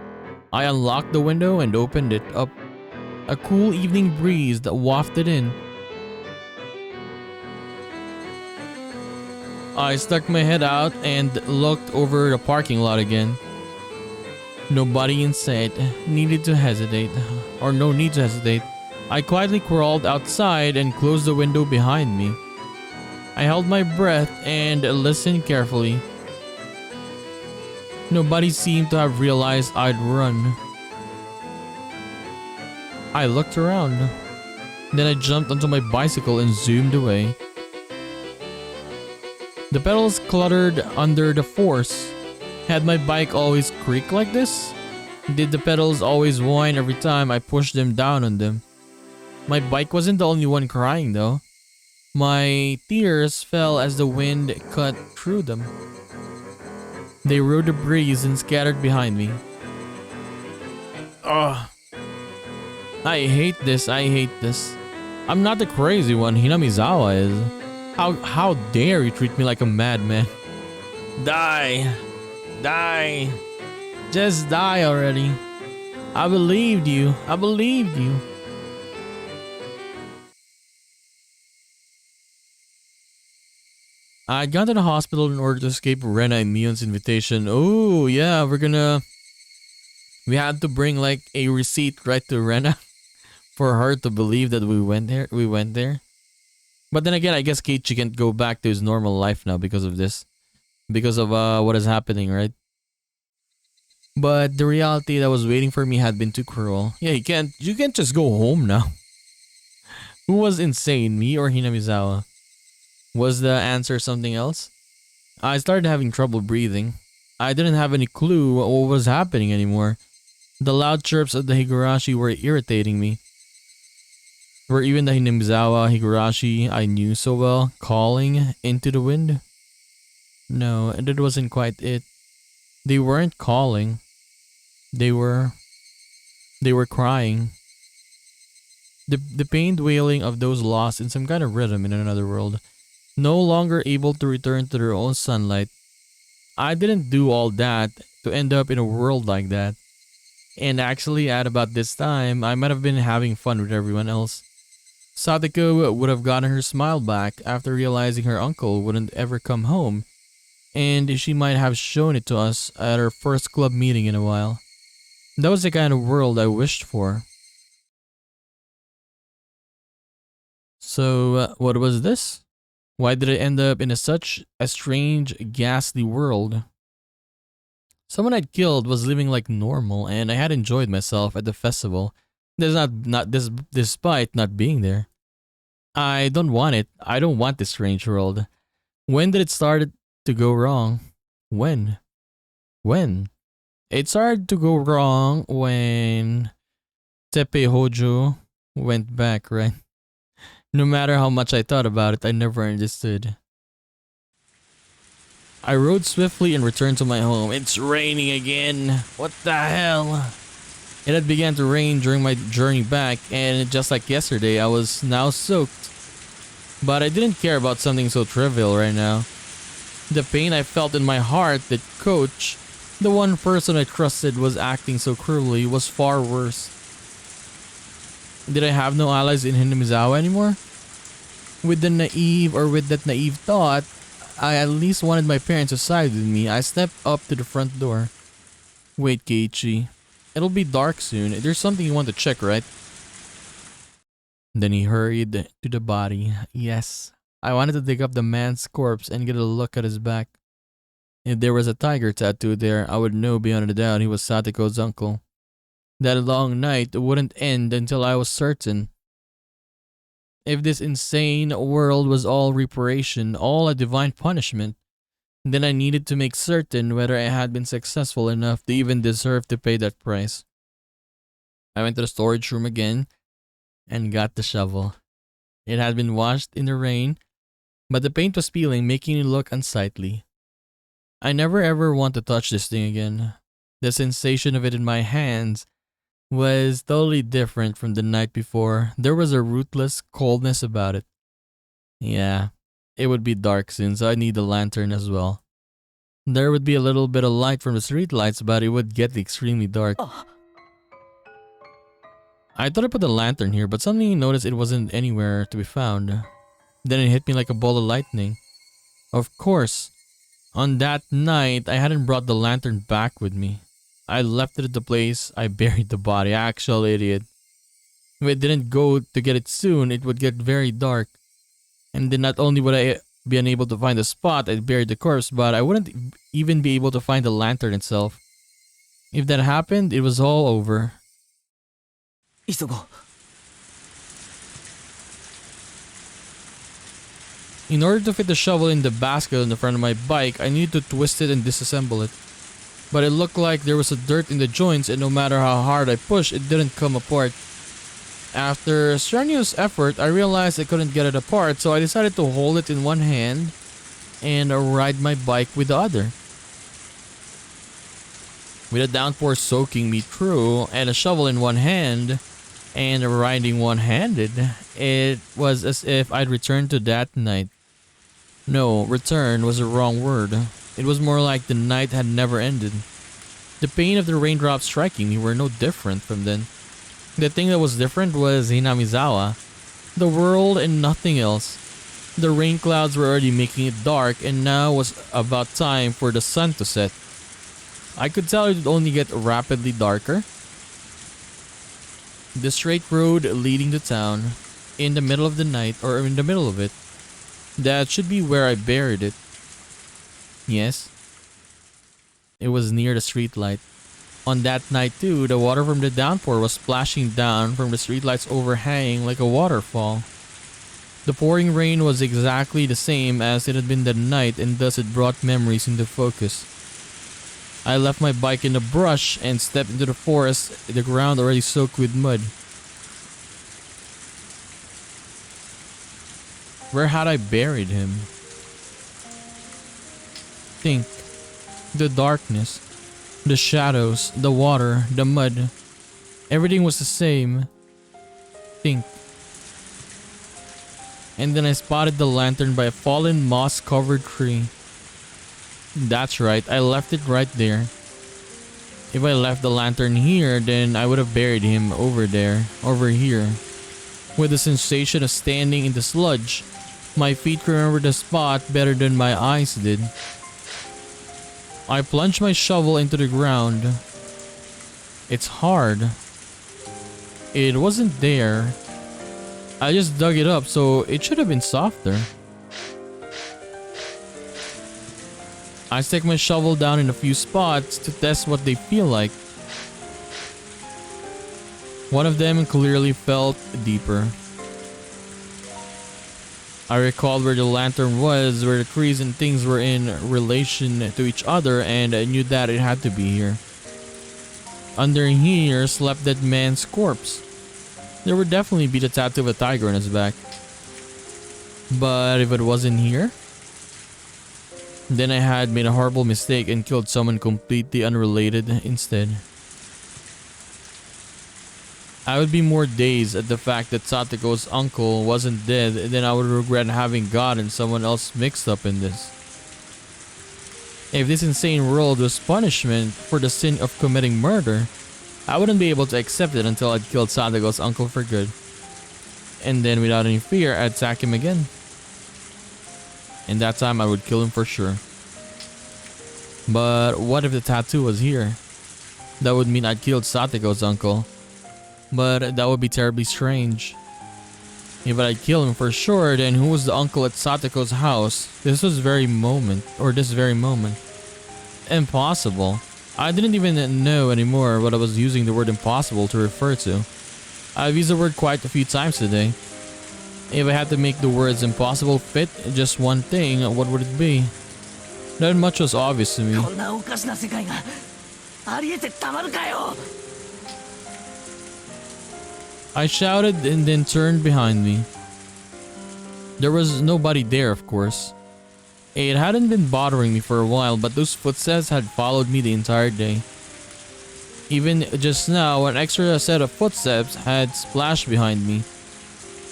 I unlocked the window and opened it up. A cool evening breeze that wafted in. I stuck my head out and looked over the parking lot again. Nobody in sight. No need to hesitate. I quietly crawled outside and closed the window behind me. I held my breath and listened carefully. Nobody seemed to have realized I'd run. I looked around. Then I jumped onto my bicycle and zoomed away. The pedals cluttered under the force. Had my bike always creak like this? Did the pedals always whine every time I pushed them down on them? My bike wasn't the only one crying though. My tears fell as the wind cut through them. They rode the breeze and scattered behind me. Ugh. I hate this. I'm not the crazy one, Hinamizawa is. How dare you treat me like a madman? Die. Just die already. I believed you. I'd gone to the hospital in order to escape Rena and Mion's invitation. Oh yeah, we had to bring like a receipt right to Rena for her to believe that we went there. But then again, I guess Keiichi can't go back to his normal life now because of this. Because of what is happening, right? But the reality that was waiting for me had been too cruel. Yeah, you can't just go home now. Who was insane, me or Hinamizawa? Was the answer something else? I started having trouble breathing. I didn't have any clue what was happening anymore. The loud chirps of the Higurashi were irritating me. Were even the Hinamizawa Higurashi I knew so well calling into the wind? No, that wasn't quite it. They weren't calling. They were crying. The pained wailing of those lost in some kind of rhythm in another world, no longer able to return to their own sunlight. I didn't do all that to end up in a world like that. And actually, at about this time, I might have been having fun with everyone else. Sadako would have gotten her smile back after realizing her uncle wouldn't ever come home, and she might have shown it to us at our first club meeting in a while. That was the kind of world I wished for. So, what was this? Why did I end up in such a strange, ghastly world? Someone I'd killed was living like normal, and I had enjoyed myself at the festival. Despite not being there. I don't want it. I don't want this strange world. When did it start to go wrong? When? It started to go wrong when Teppei Hojo went back, right? No matter how much I thought about it, I never understood. I rode swiftly and returned to my home. It's raining again. What the hell? It had begun to rain during my journey back, and just like yesterday, I was now soaked. But I didn't care about something so trivial right now. The pain I felt in my heart that Coach, the one person I trusted, was acting so cruelly was far worse. Did I have no allies in Hinamizawa anymore? With that naive thought, I at least wanted my parents to side with me. I stepped up to the front door. Wait, Keiichi. It'll be dark soon. There's something you want to check, right? Then he hurried to the body. Yes. I wanted to dig up the man's corpse and get a look at his back. If there was a tiger tattoo there, I would know beyond a doubt he was Satoko's uncle. That long night wouldn't end until I was certain. If this insane world was all reparation, all a divine punishment, then I needed to make certain whether I had been successful enough to even deserve to pay that price. I went to the storage room again and got the shovel. It had been washed in the rain, but the paint was peeling, making it look unsightly. I never ever want to touch this thing again. The sensation of it in my hands was totally different from the night before. There was a ruthless coldness about it. Yeah, it would be dark soon, so I need a lantern as well. There would be a little bit of light from the street lights, but it would get extremely dark. I thought I put the lantern here, but suddenly noticed it wasn't anywhere to be found. Then it hit me like a ball of lightning. Of course, on that night, I hadn't brought the lantern back with me. I left it at the place I buried the body. Actual idiot. If I didn't go to get it soon, it would get very dark. And then not only would I be unable to find the spot I buried the corpse, but I wouldn't even be able to find the lantern itself. If that happened, it was all over. In order to fit the shovel in the basket on the front of my bike, I needed to twist it and disassemble it. But it looked like there was a dirt in the joints, and no matter how hard I pushed, it didn't come apart. After strenuous effort, I realized I couldn't get it apart, so I decided to hold it in one hand and ride my bike with the other. With a downpour soaking me through and a shovel in one hand and riding one-handed, it was as if I'd returned to that night. No, return was the wrong word. It was more like the night had never ended. The pain of the raindrops striking me were no different from then. The thing that was different was Hinamizawa. The world and nothing else. The rain clouds were already making it dark, and now was about time for the sun to set. I could tell it would only get rapidly darker. The straight road leading to town, in the middle of the night, or in the middle of it. That should be where I buried it. Yes. It was near the streetlight. On that night too, the water from the downpour was splashing down from the streetlight's overhang like a waterfall. The pouring rain was exactly the same as it had been that night, and thus it brought memories into focus. I left my bike in the brush and stepped into the forest, the ground already soaked with mud. Where had I buried him? Think. The darkness, the shadows, the water, the mud. Everything was the same. Think. And then I spotted the lantern by a fallen moss-covered tree. That's right, I left it right there. If I left the lantern here, then I would have buried him over here. With the sensation of standing in the sludge, my feet remembered the spot better than my eyes did. I plunged my shovel into the ground. It's hard. It wasn't there. I just dug it up, so it should have been softer. I stick my shovel down in a few spots to test what they feel like. One of them clearly felt deeper. I recalled where the lantern was, where the trees and things were in relation to each other, and I knew that it had to be here. Under here slept that man's corpse. There would definitely be the tattoo of a tiger on his back. But if it wasn't here, then I had made a horrible mistake and killed someone completely unrelated instead. I would be more dazed at the fact that Satoko's uncle wasn't dead than I would regret having gotten someone else mixed up in this. If this insane world was punishment for the sin of committing murder, I wouldn't be able to accept it until I'd killed Satoko's uncle for good. And then without any fear, I'd attack him again. And that time I would kill him for sure. But what if the tattoo was here? That would mean I'd killed Satoko's uncle. But that would be terribly strange. If I'd kill him for sure, then who was the uncle at Satoko's house? This very moment. Impossible. I didn't even know anymore what I was using the word impossible to refer to. I've used the word quite a few times today. If I had to make the words impossible fit just one thing, what would it be? Not much was obvious to me. I shouted and then turned behind me. There was nobody there, of course. It hadn't been bothering me for a while, but those footsteps had followed me the entire day. Even just now, an extra set of footsteps had splashed behind me.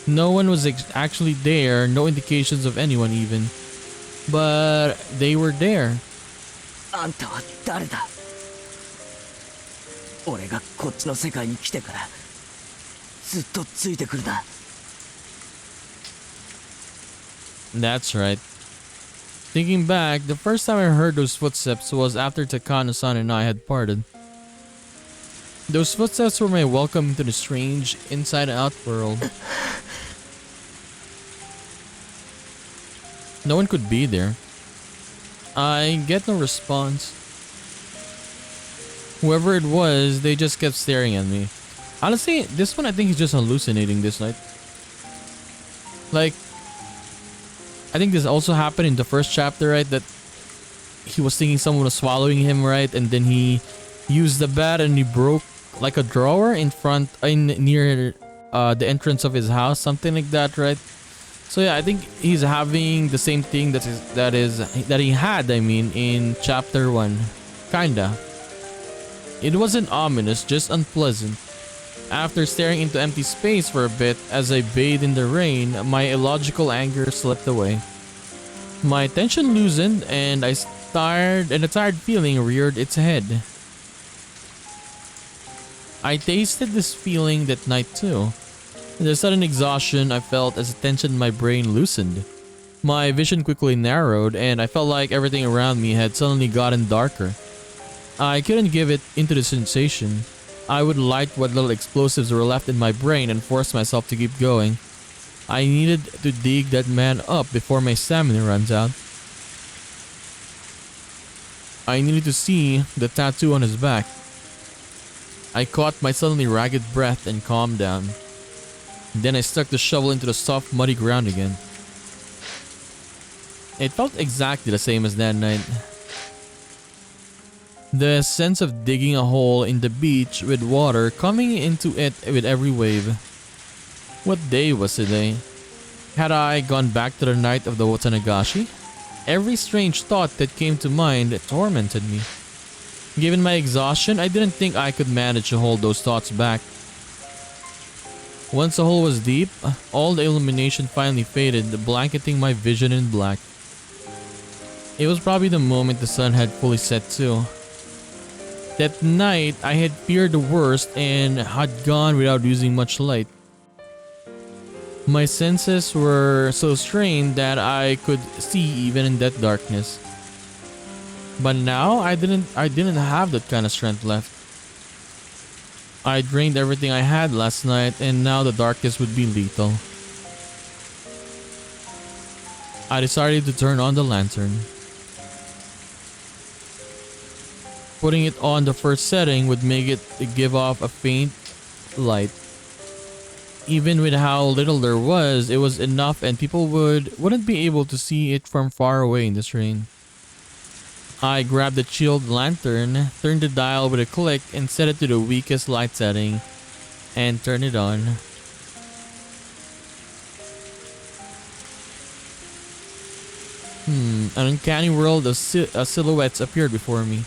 No one was actually there, no indications of anyone even. But they were there. That's right. Thinking back, the first time I heard those footsteps was after Takano-san and I had parted. Those footsteps were my welcome to the strange inside-out world. No one could be there. I get no response. Whoever it was, they just kept staring at me. Honestly, this one I think he's just hallucinating this night. Like, I think this also happened in the first chapter, right? That he was thinking someone was swallowing him, right? And then he used the bat and he broke like a drawer in near the entrance of his house, something like that, right? So yeah, I think he's having the same thing that he had, I mean, in chapter 1. Kinda. It wasn't ominous, just unpleasant. After staring into empty space for a bit as I bathed in the rain, my illogical anger slipped away. My tension loosened and a tired feeling reared its head. I tasted this feeling that night too. The sudden exhaustion I felt as the tension in my brain loosened. My vision quickly narrowed and I felt like everything around me had suddenly gotten darker. I couldn't give it into the sensation. I would light what little explosives were left in my brain and force myself to keep going. I needed to dig that man up before my stamina runs out. I needed to see the tattoo on his back. I caught my suddenly ragged breath and calmed down. Then I stuck the shovel into the soft, muddy ground again. It felt exactly the same as that night. The sense of digging a hole in the beach with water coming into it with every wave. What day was today? Had I gone back to the night of the Watanagashi? Every strange thought that came to mind tormented me. Given my exhaustion, I didn't think I could manage to hold those thoughts back. Once the hole was deep, all the illumination finally faded, blanketing my vision in black. It was probably the moment the sun had fully set too. That night, I had feared the worst and had gone without using much light. My senses were so strained that I could see even in that darkness. But now, I didn't have that kind of strength left. I drained everything I had last night and now the darkness would be lethal. I decided to turn on the lantern. Putting it on the first setting would make it give off a faint light. Even with how little there was, it was enough and people wouldn't be able to see it from far away in this rain. I grabbed the chilled lantern, turned the dial with a click and set it to the weakest light setting and turned it on. An uncanny world of silhouettes appeared before me.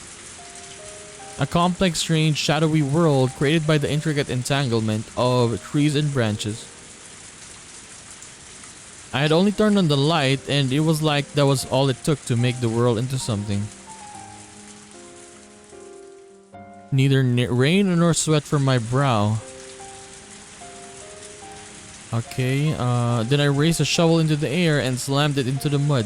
A complex, strange, shadowy world created by the intricate entanglement of trees and branches. I had only turned on the light and it was like that was all it took to make the world into something. Neither rain nor sweat from my brow. Okay, then I raised a shovel into the air and slammed it into the mud.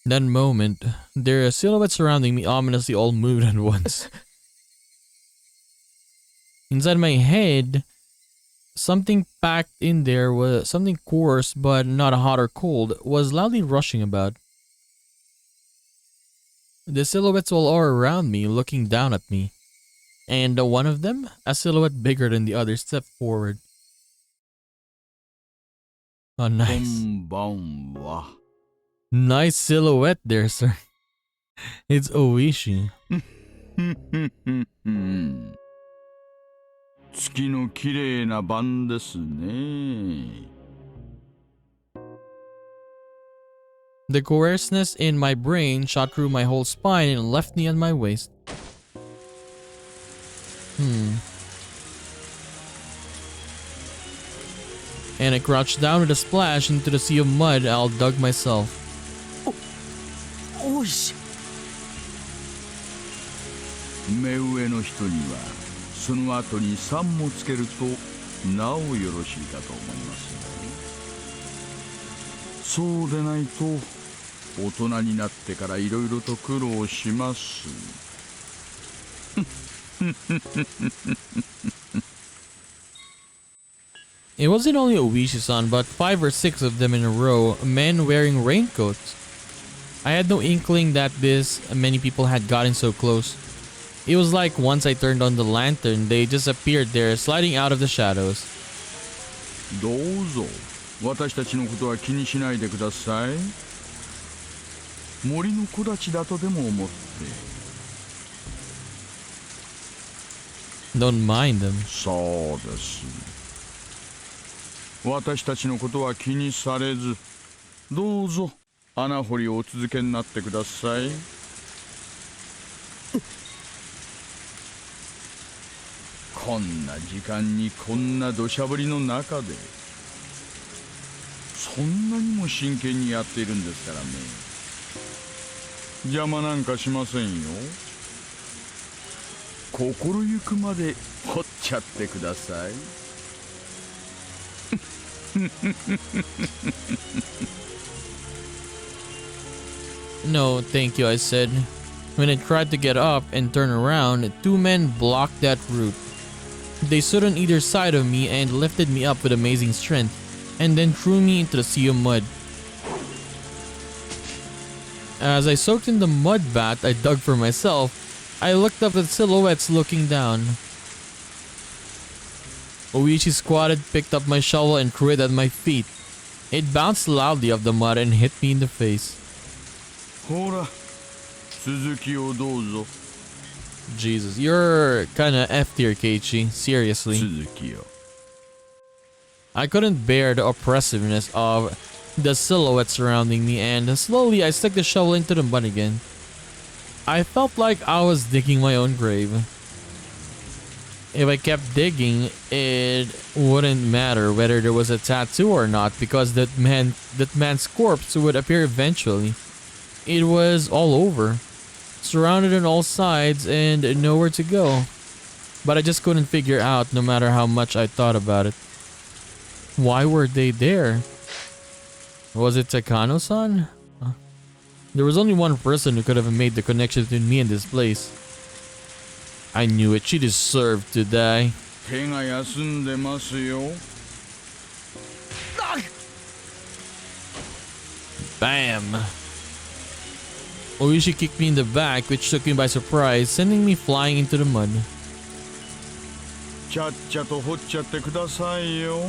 That moment, there are silhouettes surrounding me ominously all moved at once. Inside my head, something packed in there was something coarse but not hot or cold was loudly rushing about. The silhouettes were all around me looking down at me. And one of them, a silhouette bigger than the other, stepped forward. Oh, nice. Nice silhouette there, sir. It's Oishi. 月の綺麗な晩ですね。The coarseness in my brain shot through my whole spine and left me on my waist. And I crouched down with a splash into the sea of mud. I'll dug myself. おいし目上の人にはその後に3もつけるとなおよろしいかと思います。そうでないと大人になってからいろいろと苦労します。It wasn't only Oishi-san, but 5 or 6 of them in a row, men wearing raincoats. I had no inkling that this many people had gotten so close. It was like once I turned on the lantern, they just appeared there, sliding out of the shadows. どうぞ私たちのことは気にしないでください。森の木立だとでも思って。 Don't mind them. そうです。私たちのことは気にされず、どうぞ穴掘りをお続けになってください。こんな時間にこんな土砂降りの中でそんなにも真剣にやっているんですからね。邪魔なんかしませんよ。心ゆくまで掘っちゃってください。No, thank you, I said. When I tried to get up and turn around, 2 men blocked that route. They stood on either side of me and lifted me up with amazing strength, and then threw me into the sea of mud. As I soaked in the mud bath I dug for myself, I looked up at silhouettes looking down. Oishi squatted, picked up my shovel and threw it at my feet. It bounced loudly off the mud and hit me in the face. ほら、続きをどうぞ。 Jesus, you're kinda F tier, Keiichi. Seriously. 続きよ。 I couldn't bear the oppressiveness of the silhouette surrounding me, and slowly I stuck the shovel into the mud again. I felt like I was digging my own grave. If I kept digging, it wouldn't matter whether there was a tattoo or not, because that man's corpse would appear eventually. It was all over, surrounded on all sides and nowhere to go. But I just couldn't figure out, no matter how much I thought about it. Why were they there? Was it Takano-san? There was only one person who could have made the connection between me and this place. I knew it. She deserved to die. 手が休んでますよ。Bam! Oishi kicked me in the back, which took me by surprise, sending me flying into the mud. ちゃっちゃと掘っちゃってくださいよ。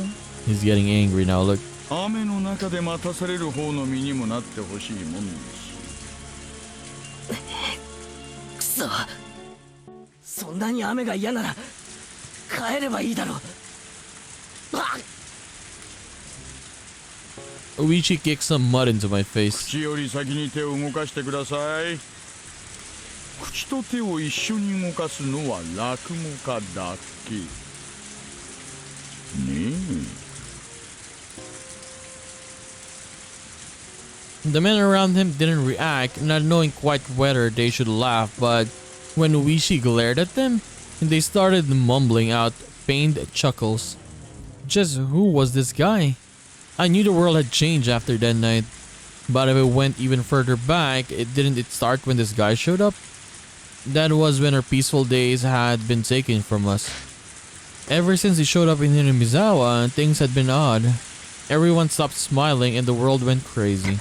He's getting angry now, look. 雨の中で待たされる方の身にもなってほしいもんです。くそ、そんなに雨が嫌なら帰ればいいだろう。Oishi kicked some mud into my face. 口より先に手を動かしてください。口と手を一緒に動かすのは落語家だけ。ねえ。 The men around him didn't react, not knowing quite whether they should laugh, but when Oishi glared at them, they started mumbling out pained chuckles. Just who was this guy? I knew the world had changed after that night, but if it went even further back, didn't it start when this guy showed up? That was when our peaceful days had been taken from us. Ever since he showed up in Hinamizawa, things had been odd. Everyone stopped smiling and the world went crazy.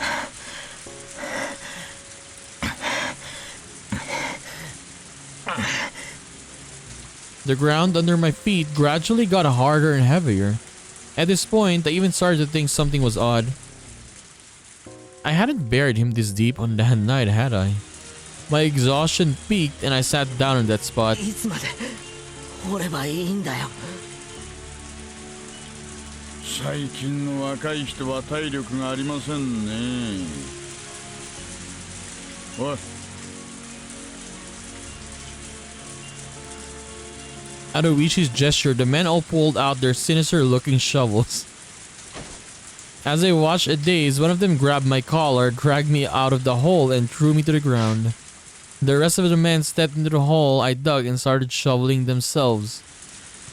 The ground under my feet gradually got harder and heavier. At this point, I even started to think something was odd. I hadn't buried him this deep on that night, had I? My exhaustion peaked and I sat down in that spot. いつまで掘ればいいんだよ。最近の若い人は体力がありませんね。おい。 At Oishi's gesture, the men all pulled out their sinister-looking shovels. As I watched a daze, one of them grabbed my collar, dragged me out of the hole, and threw me to the ground. The rest of the men stepped into the hole I dug and started shoveling themselves.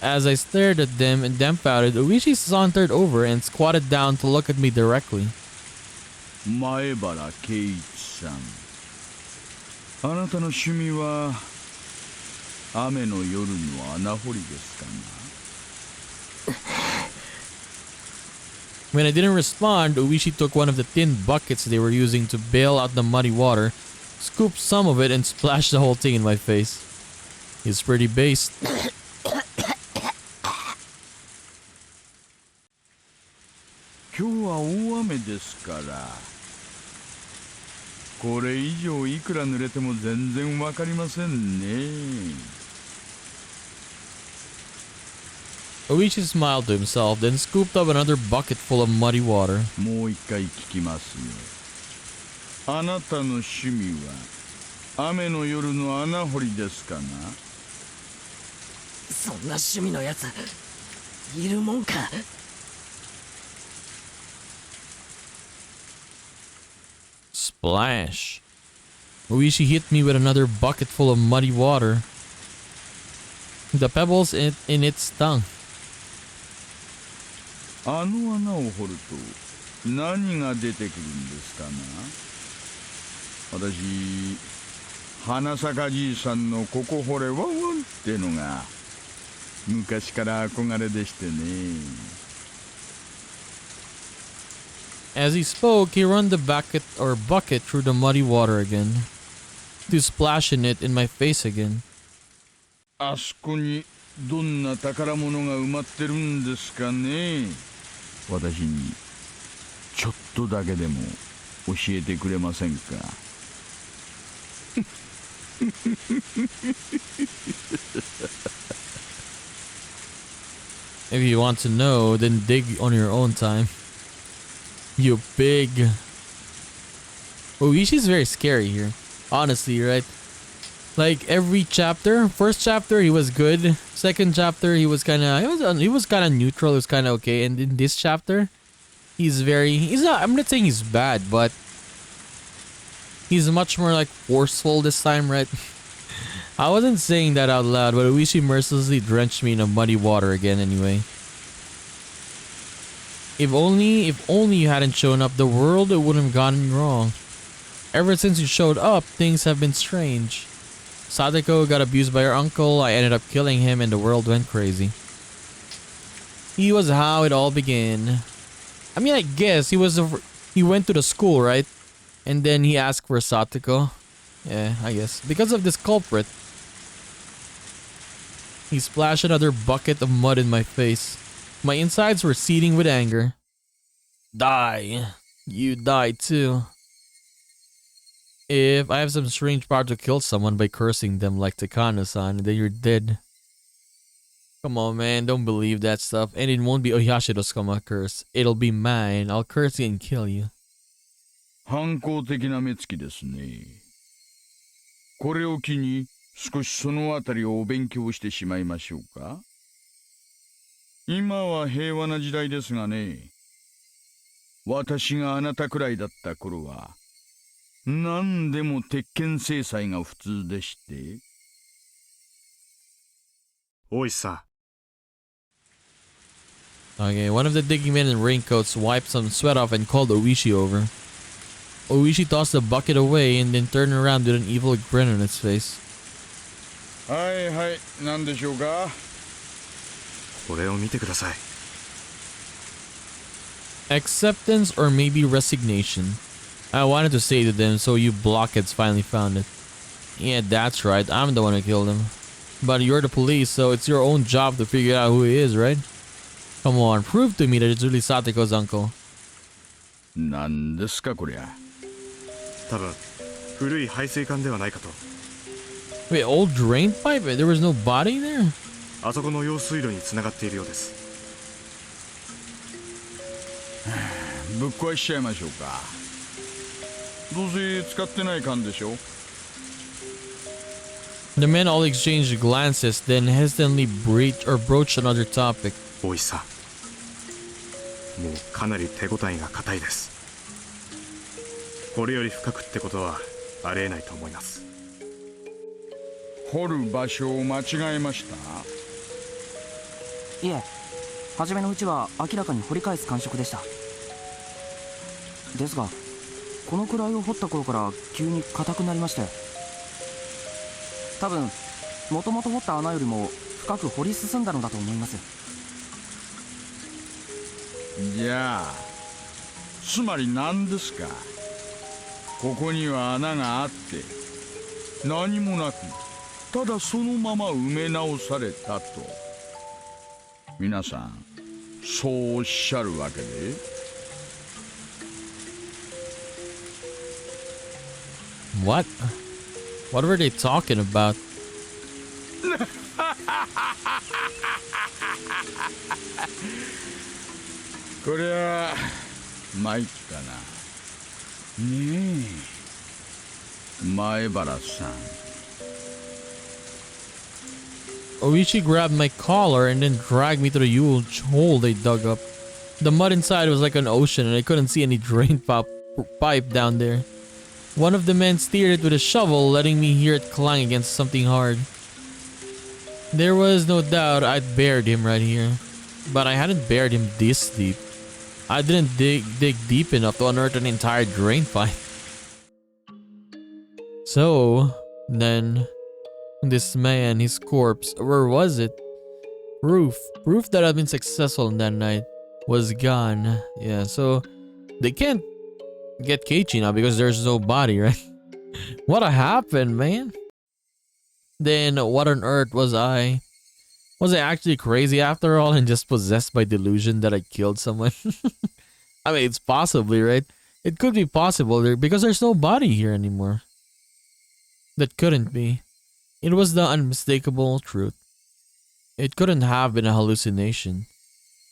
As I stared at them and dumbfounded, Oishi sauntered over and squatted down to look at me directly. 前原圭一さん。あなたの趣味は雨の夜の穴掘りですかな。 When I didn't respond, Oishi took one of the tin buckets they were using to bail out the muddy water, scooped some of it, and splashed the whole thing in my face. He's pretty based. 今日は大雨ですから。これ以上いくら濡れても全然わかりませんね。 Oishi smiled to himself, then scooped up another bucket full of muddy water. もう一回聞きますよ。あなたの趣味は雨の夜の穴掘りですかな。そんな趣味のやついるもんか。 Splash. Oishi hit me with another bucket full of muddy water. The pebbles in it stung. あの穴を掘ると何が出てくるんですかな。私、花坂じいさんのここ掘れワンワンってのが昔から憧れでしてね。 As he spoke, he ran the bucket through the muddy water again, to splash in it in my face again. あそこにどんな宝物が埋まってるんですかね。私にちょっとだけでも教えてくれませんか。If you want to know, then dig on your own time. You pig. Oishi's very scary here. Honestly, right? Like every chapter, first chapter he was good. Second chapter he was kind of neutral. It was kind of okay. And in this chapter, he's not. I'm not saying he's bad, but he's much more like forceful this time, right? I wasn't saying that out loud, but Oishi mercilessly drenched me in a muddy water again. Anyway. If only you hadn't shown up, the world wouldn't have gone wrong. Ever since you showed up, things have been strange. Sadako got abused by her uncle. I ended up killing him and the world went crazy. He was how it all began. I mean, I guess he went to the school, right? And then he asked for Satoko. Yeah, I guess. Because of this culprit. He splashed another bucket of mud in my face. My insides were seething with anger. Die. You die too. If I have some strange power to kill someone by cursing them like Takano-san, then you're dead. Come on, man, don't believe that stuff. And it won't be Oyashiro's curse. It'll be mine. I'll curse you and kill you. 反抗的な目つきですね。これを機に少しそのあたりをお勉強してしまいましょうか。今は平和な時代ですがね。私があなたくらいだった頃は何でも鉄拳制裁が普通でして。おいさ。Okay, one of the digging men in raincoats wiped some sweat off and called Oishi over. Oishi tossed the bucket away and then turned around with an evil grin on its face. はいはい、何でしょうか。これを見てください。Acceptance or maybe resignation. I wanted to say to them, so you blockheads finally found it. Yeah, that's right, I'm the one who killed him. But you're the police, so it's your own job to figure out who he is, right? Come on, prove to me that it's really Satoko's uncle. 何ですかこりゃ。多分古い排水管ではないかと。 Wait, old drain pipe? There was no body there? あそこの用水路に繋がっているようです。ぶっ壊しちゃいましょうか。どうせ使ってない缶でしょ。 The men all exchanged glances, then hesitantly broached another topic. おいさ。もうかなり手応えが固いです。これより深くってことはありえないと思います。掘る場所を間違えました。いえ、初めのうちは明らかに掘り返す感触でした。ですがこのくらいを掘った頃から急に硬くなりまして、多分もともと掘った穴よりも深く掘り進んだのだと思います。じゃあつまり何ですか。ここには穴があって何もなく、ただそのまま埋め直されたと皆さんそうおっしゃるわけで。What? What were they talking about? こりゃ参ったな。ねえ前原さん。 Oishi grabbed my collar and then dragged me to the huge hole they dug up. The mud inside was like an ocean and I couldn't see any drain pipe down there. One of the men steered it with a shovel, letting me hear it clang against something hard. There was no doubt I'd buried him right here. But I hadn't buried him this deep. I didn't dig deep enough to unearth an entire drain pipe. So, then, this man, his corpse, where was it? Proof that I'd been successful in that night was gone. Yeah, so they can't get Keiichi now because there's no body, right? What happened, man? Then what on earth was I? Was I actually crazy after all and just possessed by delusion that I killed someone? I mean, it's possibly, right? It could be possible there because there's no body here anymore. That couldn't be. It was the unmistakable truth. It couldn't have been a hallucination.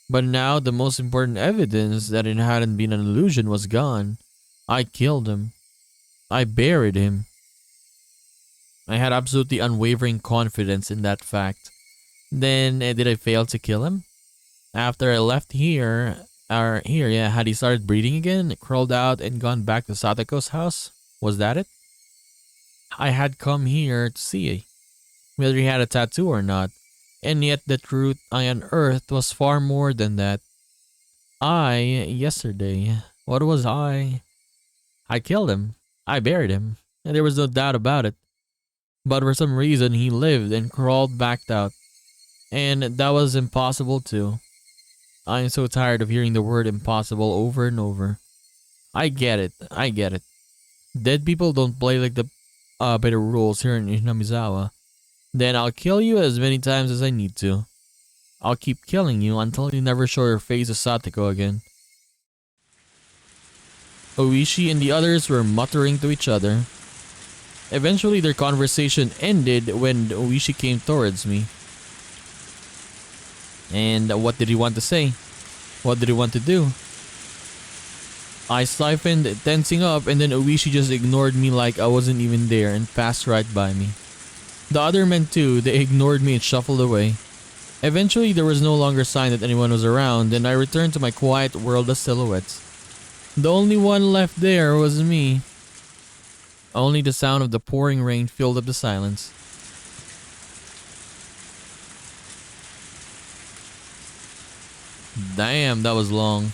But now the most important evidence that it hadn't been an illusion was gone. I killed him. I buried him. I had absolutely unwavering confidence in that fact. Then, did I fail to kill him? After I left here, had he started breathing again, crawled out and gone back to Satoko's house? Was that it? I had come here to see whether he had a tattoo or not, and yet the truth I unearthed was far more than that. Yesterday, what was I? I killed him. I buried him, and there was no doubt about it. But for some reason, he lived and crawled back out. And that was impossible too. I am so tired of hearing the word impossible over and over. I get it. Dead people don't play like the by the rules here in Hinamizawa. Then I'll kill you as many times as I need to. I'll keep killing you until you never show your face to Satiko again. Oishi and the others were muttering to each other. Eventually their conversation ended when Oishi came towards me. And what did he want to say? What did he want to do? I stiffened, tensing up, and then Oishi just ignored me like I wasn't even there and passed right by me. The other men too, they ignored me and shuffled away. Eventually there was no longer sign that anyone was around, and I returned to my quiet world of silhouettes. The only one left there was me. Only the sound of the pouring rain filled up the silence. Damn, that was long.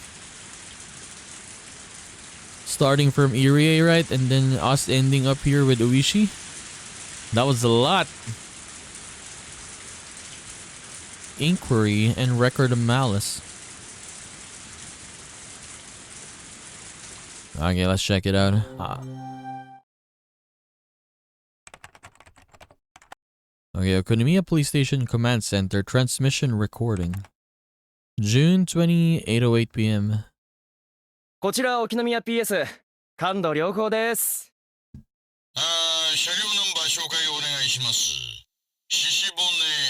Starting from Irie, right? And then us ending up here with Oishi. That was a lot. Inquiry and record of malice. Okay, let's check it out. Okay, Okonomiya Police Station Command Center transmission recording. June 20, 8:08 p.m. こちら沖宮 PS 感度良好です。車両ナンバー紹介お願いします。獅子骨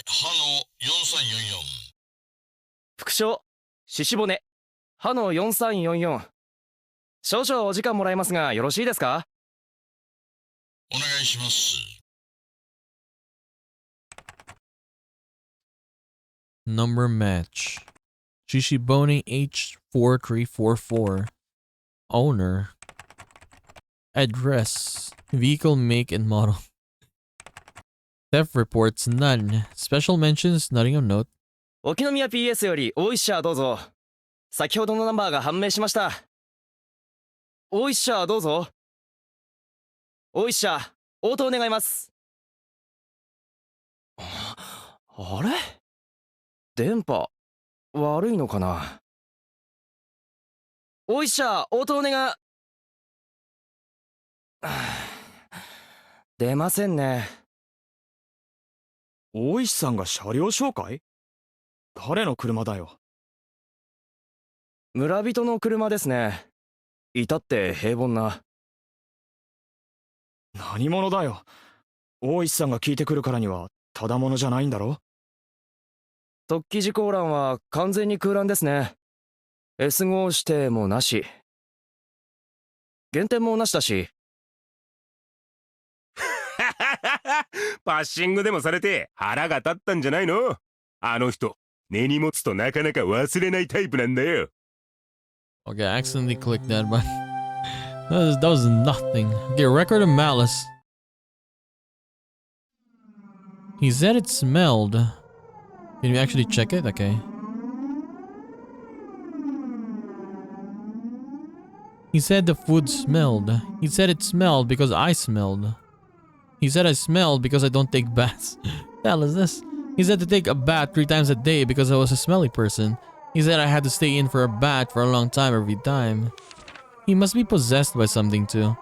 歯の4344。副将、獅子骨歯の4344。少々お時間もらえますがよろしいですか？お願いします。Number match. Shishibone H.3 Owner. Address. Vehicle make and model. Theft reports none. Special mentions nothing of note. 沖宮 PS より大石社どうぞ。先ほどのナンバーが判明しました。大石社どうぞ。大石社応答願います。あれ？電波悪いのかな。大石社応答願。出ませんね。大石さんが車両紹介？誰の車だよ。村人の車ですね。至って平凡な。何者だよ。大石さんが聞いてくるからにはただものじゃないんだろ。突起事項欄は完全に空欄ですね。S 号指定もなし。減点もなしだし。パッシングでもされて腹が立ったんじゃないの？あの人根に持つとなかなか忘れないタイプなんだよ。Okay, I accidentally clicked that button. That was nothing. Okay, record of malice. He said it smelled. Can you actually check it? Okay. He said the food smelled. He said it smelled because I smelled. He said I smelled because I don't take baths. The hell is this? He said to take a bath 3 times a day because I was a smelly person. He said I had to stay in for a bath for a long time every time. He must be possessed by something too.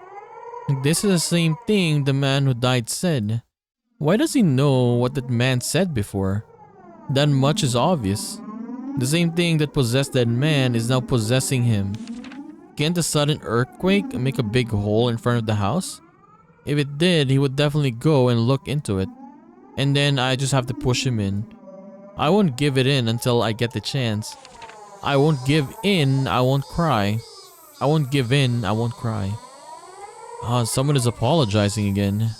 This is the same thing the man who died said. Why does he know what that man said before? That much is obvious. The same thing that possessed that man is now possessing him. Can't a sudden earthquake make a big hole in front of the house? If it did, he would definitely go and look into it. And then I just have to push him in. I won't give it in until I get the chance. I won't give in, I won't cry. I won't give in, I won't cry. Someone is apologizing again.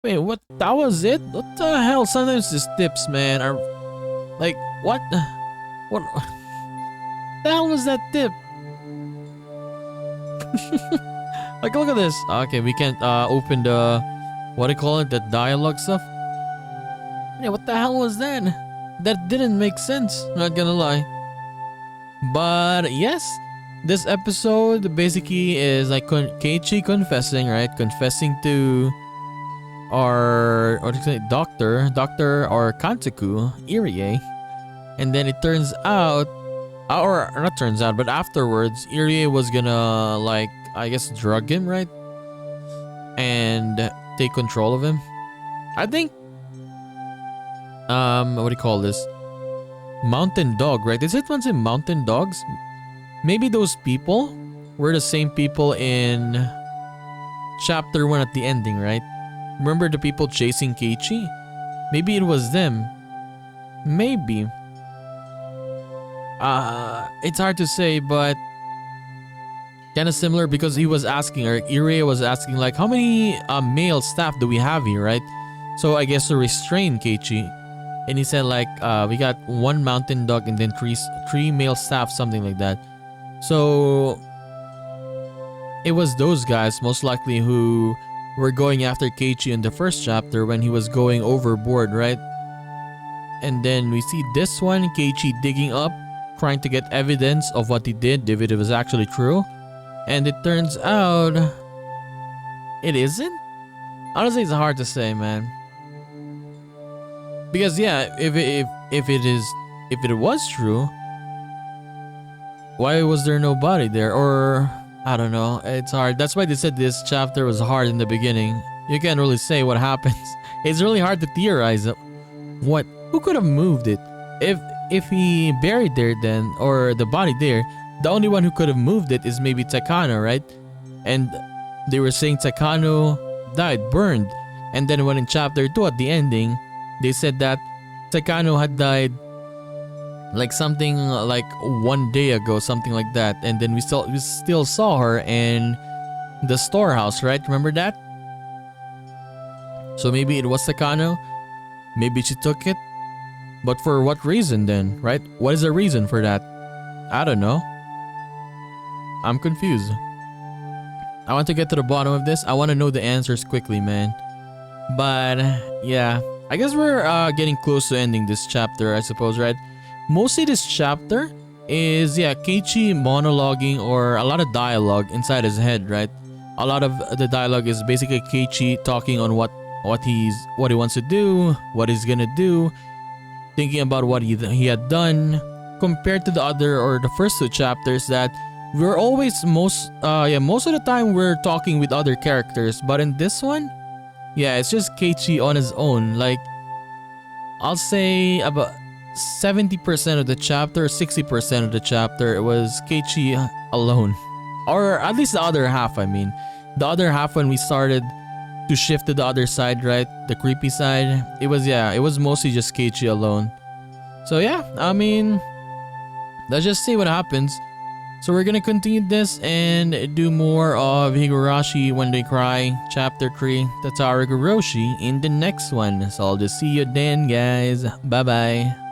Wait, what? That was it? What the hell? Sometimes these tips, man, are... Like, what? What the hell was that tip? Like, look at this. Okay, we can't open the... What do you call it? The dialogue stuff? Yeah, what the hell was that? That didn't make sense, not gonna lie. But yes, this episode basically is like Keiichi confessing, right? Confessing to our what do you say, doctor or Kantaku Irie, and then it turns out, or not turns out, but afterwards Irie was gonna like I guess drug him, right? And take control of him. I think what do you call this? Mountain dog, right? Is it once in mountain dogs? Maybe those people were the same people in chapter 1 at the ending, right? Remember the people chasing Keiichi? Maybe it was them. Maybe. It's hard to say, but kind of similar because he was asking, or Irie was asking, like, how many male staff do we have here, right? So I guess to restrain Keiichi. And he said, like, we got 1 mountain dog and then three male staff, something like that. So it was those guys most likely who were going after Keiichi in the first chapter when he was going overboard, right? And then we see this one, Keiichi digging up, trying to get evidence of what he did, if it was actually true. And it turns out it isn't? Honestly, it's hard to say, man. Because yeah, if it was true, why was there no body there? Or I don't know. It's hard. That's why they said this chapter was hard in the beginning. You can't really say what happens. It's really hard to theorize who could have moved it. If he buried there then, or the body there, the only one who could have moved it is maybe Takano, right? And they were saying Takano died, burned. And then when in chapter 2 at the ending, they said that Takano had died like something like 1 day ago, something like that. And then we still saw her in the storehouse, right? Remember that? So maybe it was Takano. Maybe she took it. But for what reason then, right? What is the reason for that? I don't know. I'm confused. I want to get to the bottom of this. I want to know the answers quickly, man. But yeah, I guess we're getting close to ending this chapter, I suppose, right? Mostly this chapter is, yeah, Keiichi monologuing, or a lot of dialogue inside his head, right? A lot of the dialogue is basically Keiichi talking on what he wants to do, what he's gonna do, thinking about what he had done, compared to the other, or the first 2 chapters that we're always most of the time we're talking with other characters. But in this one, yeah, it's just Keiichi on his own. Like, I'll say about 70% of the chapter, 60% of the chapter, it was Keiichi alone. Or at least the other half, I mean. The other half when we started to shift to the other side, right? The creepy side. It was mostly just Keiichi alone. So yeah, I mean, let's just see what happens. So we're gonna continue this and do more of Higurashi When They Cry, Chapter 3, Tatarigoroshi in the next one. So I'll just see you then, guys. Bye bye.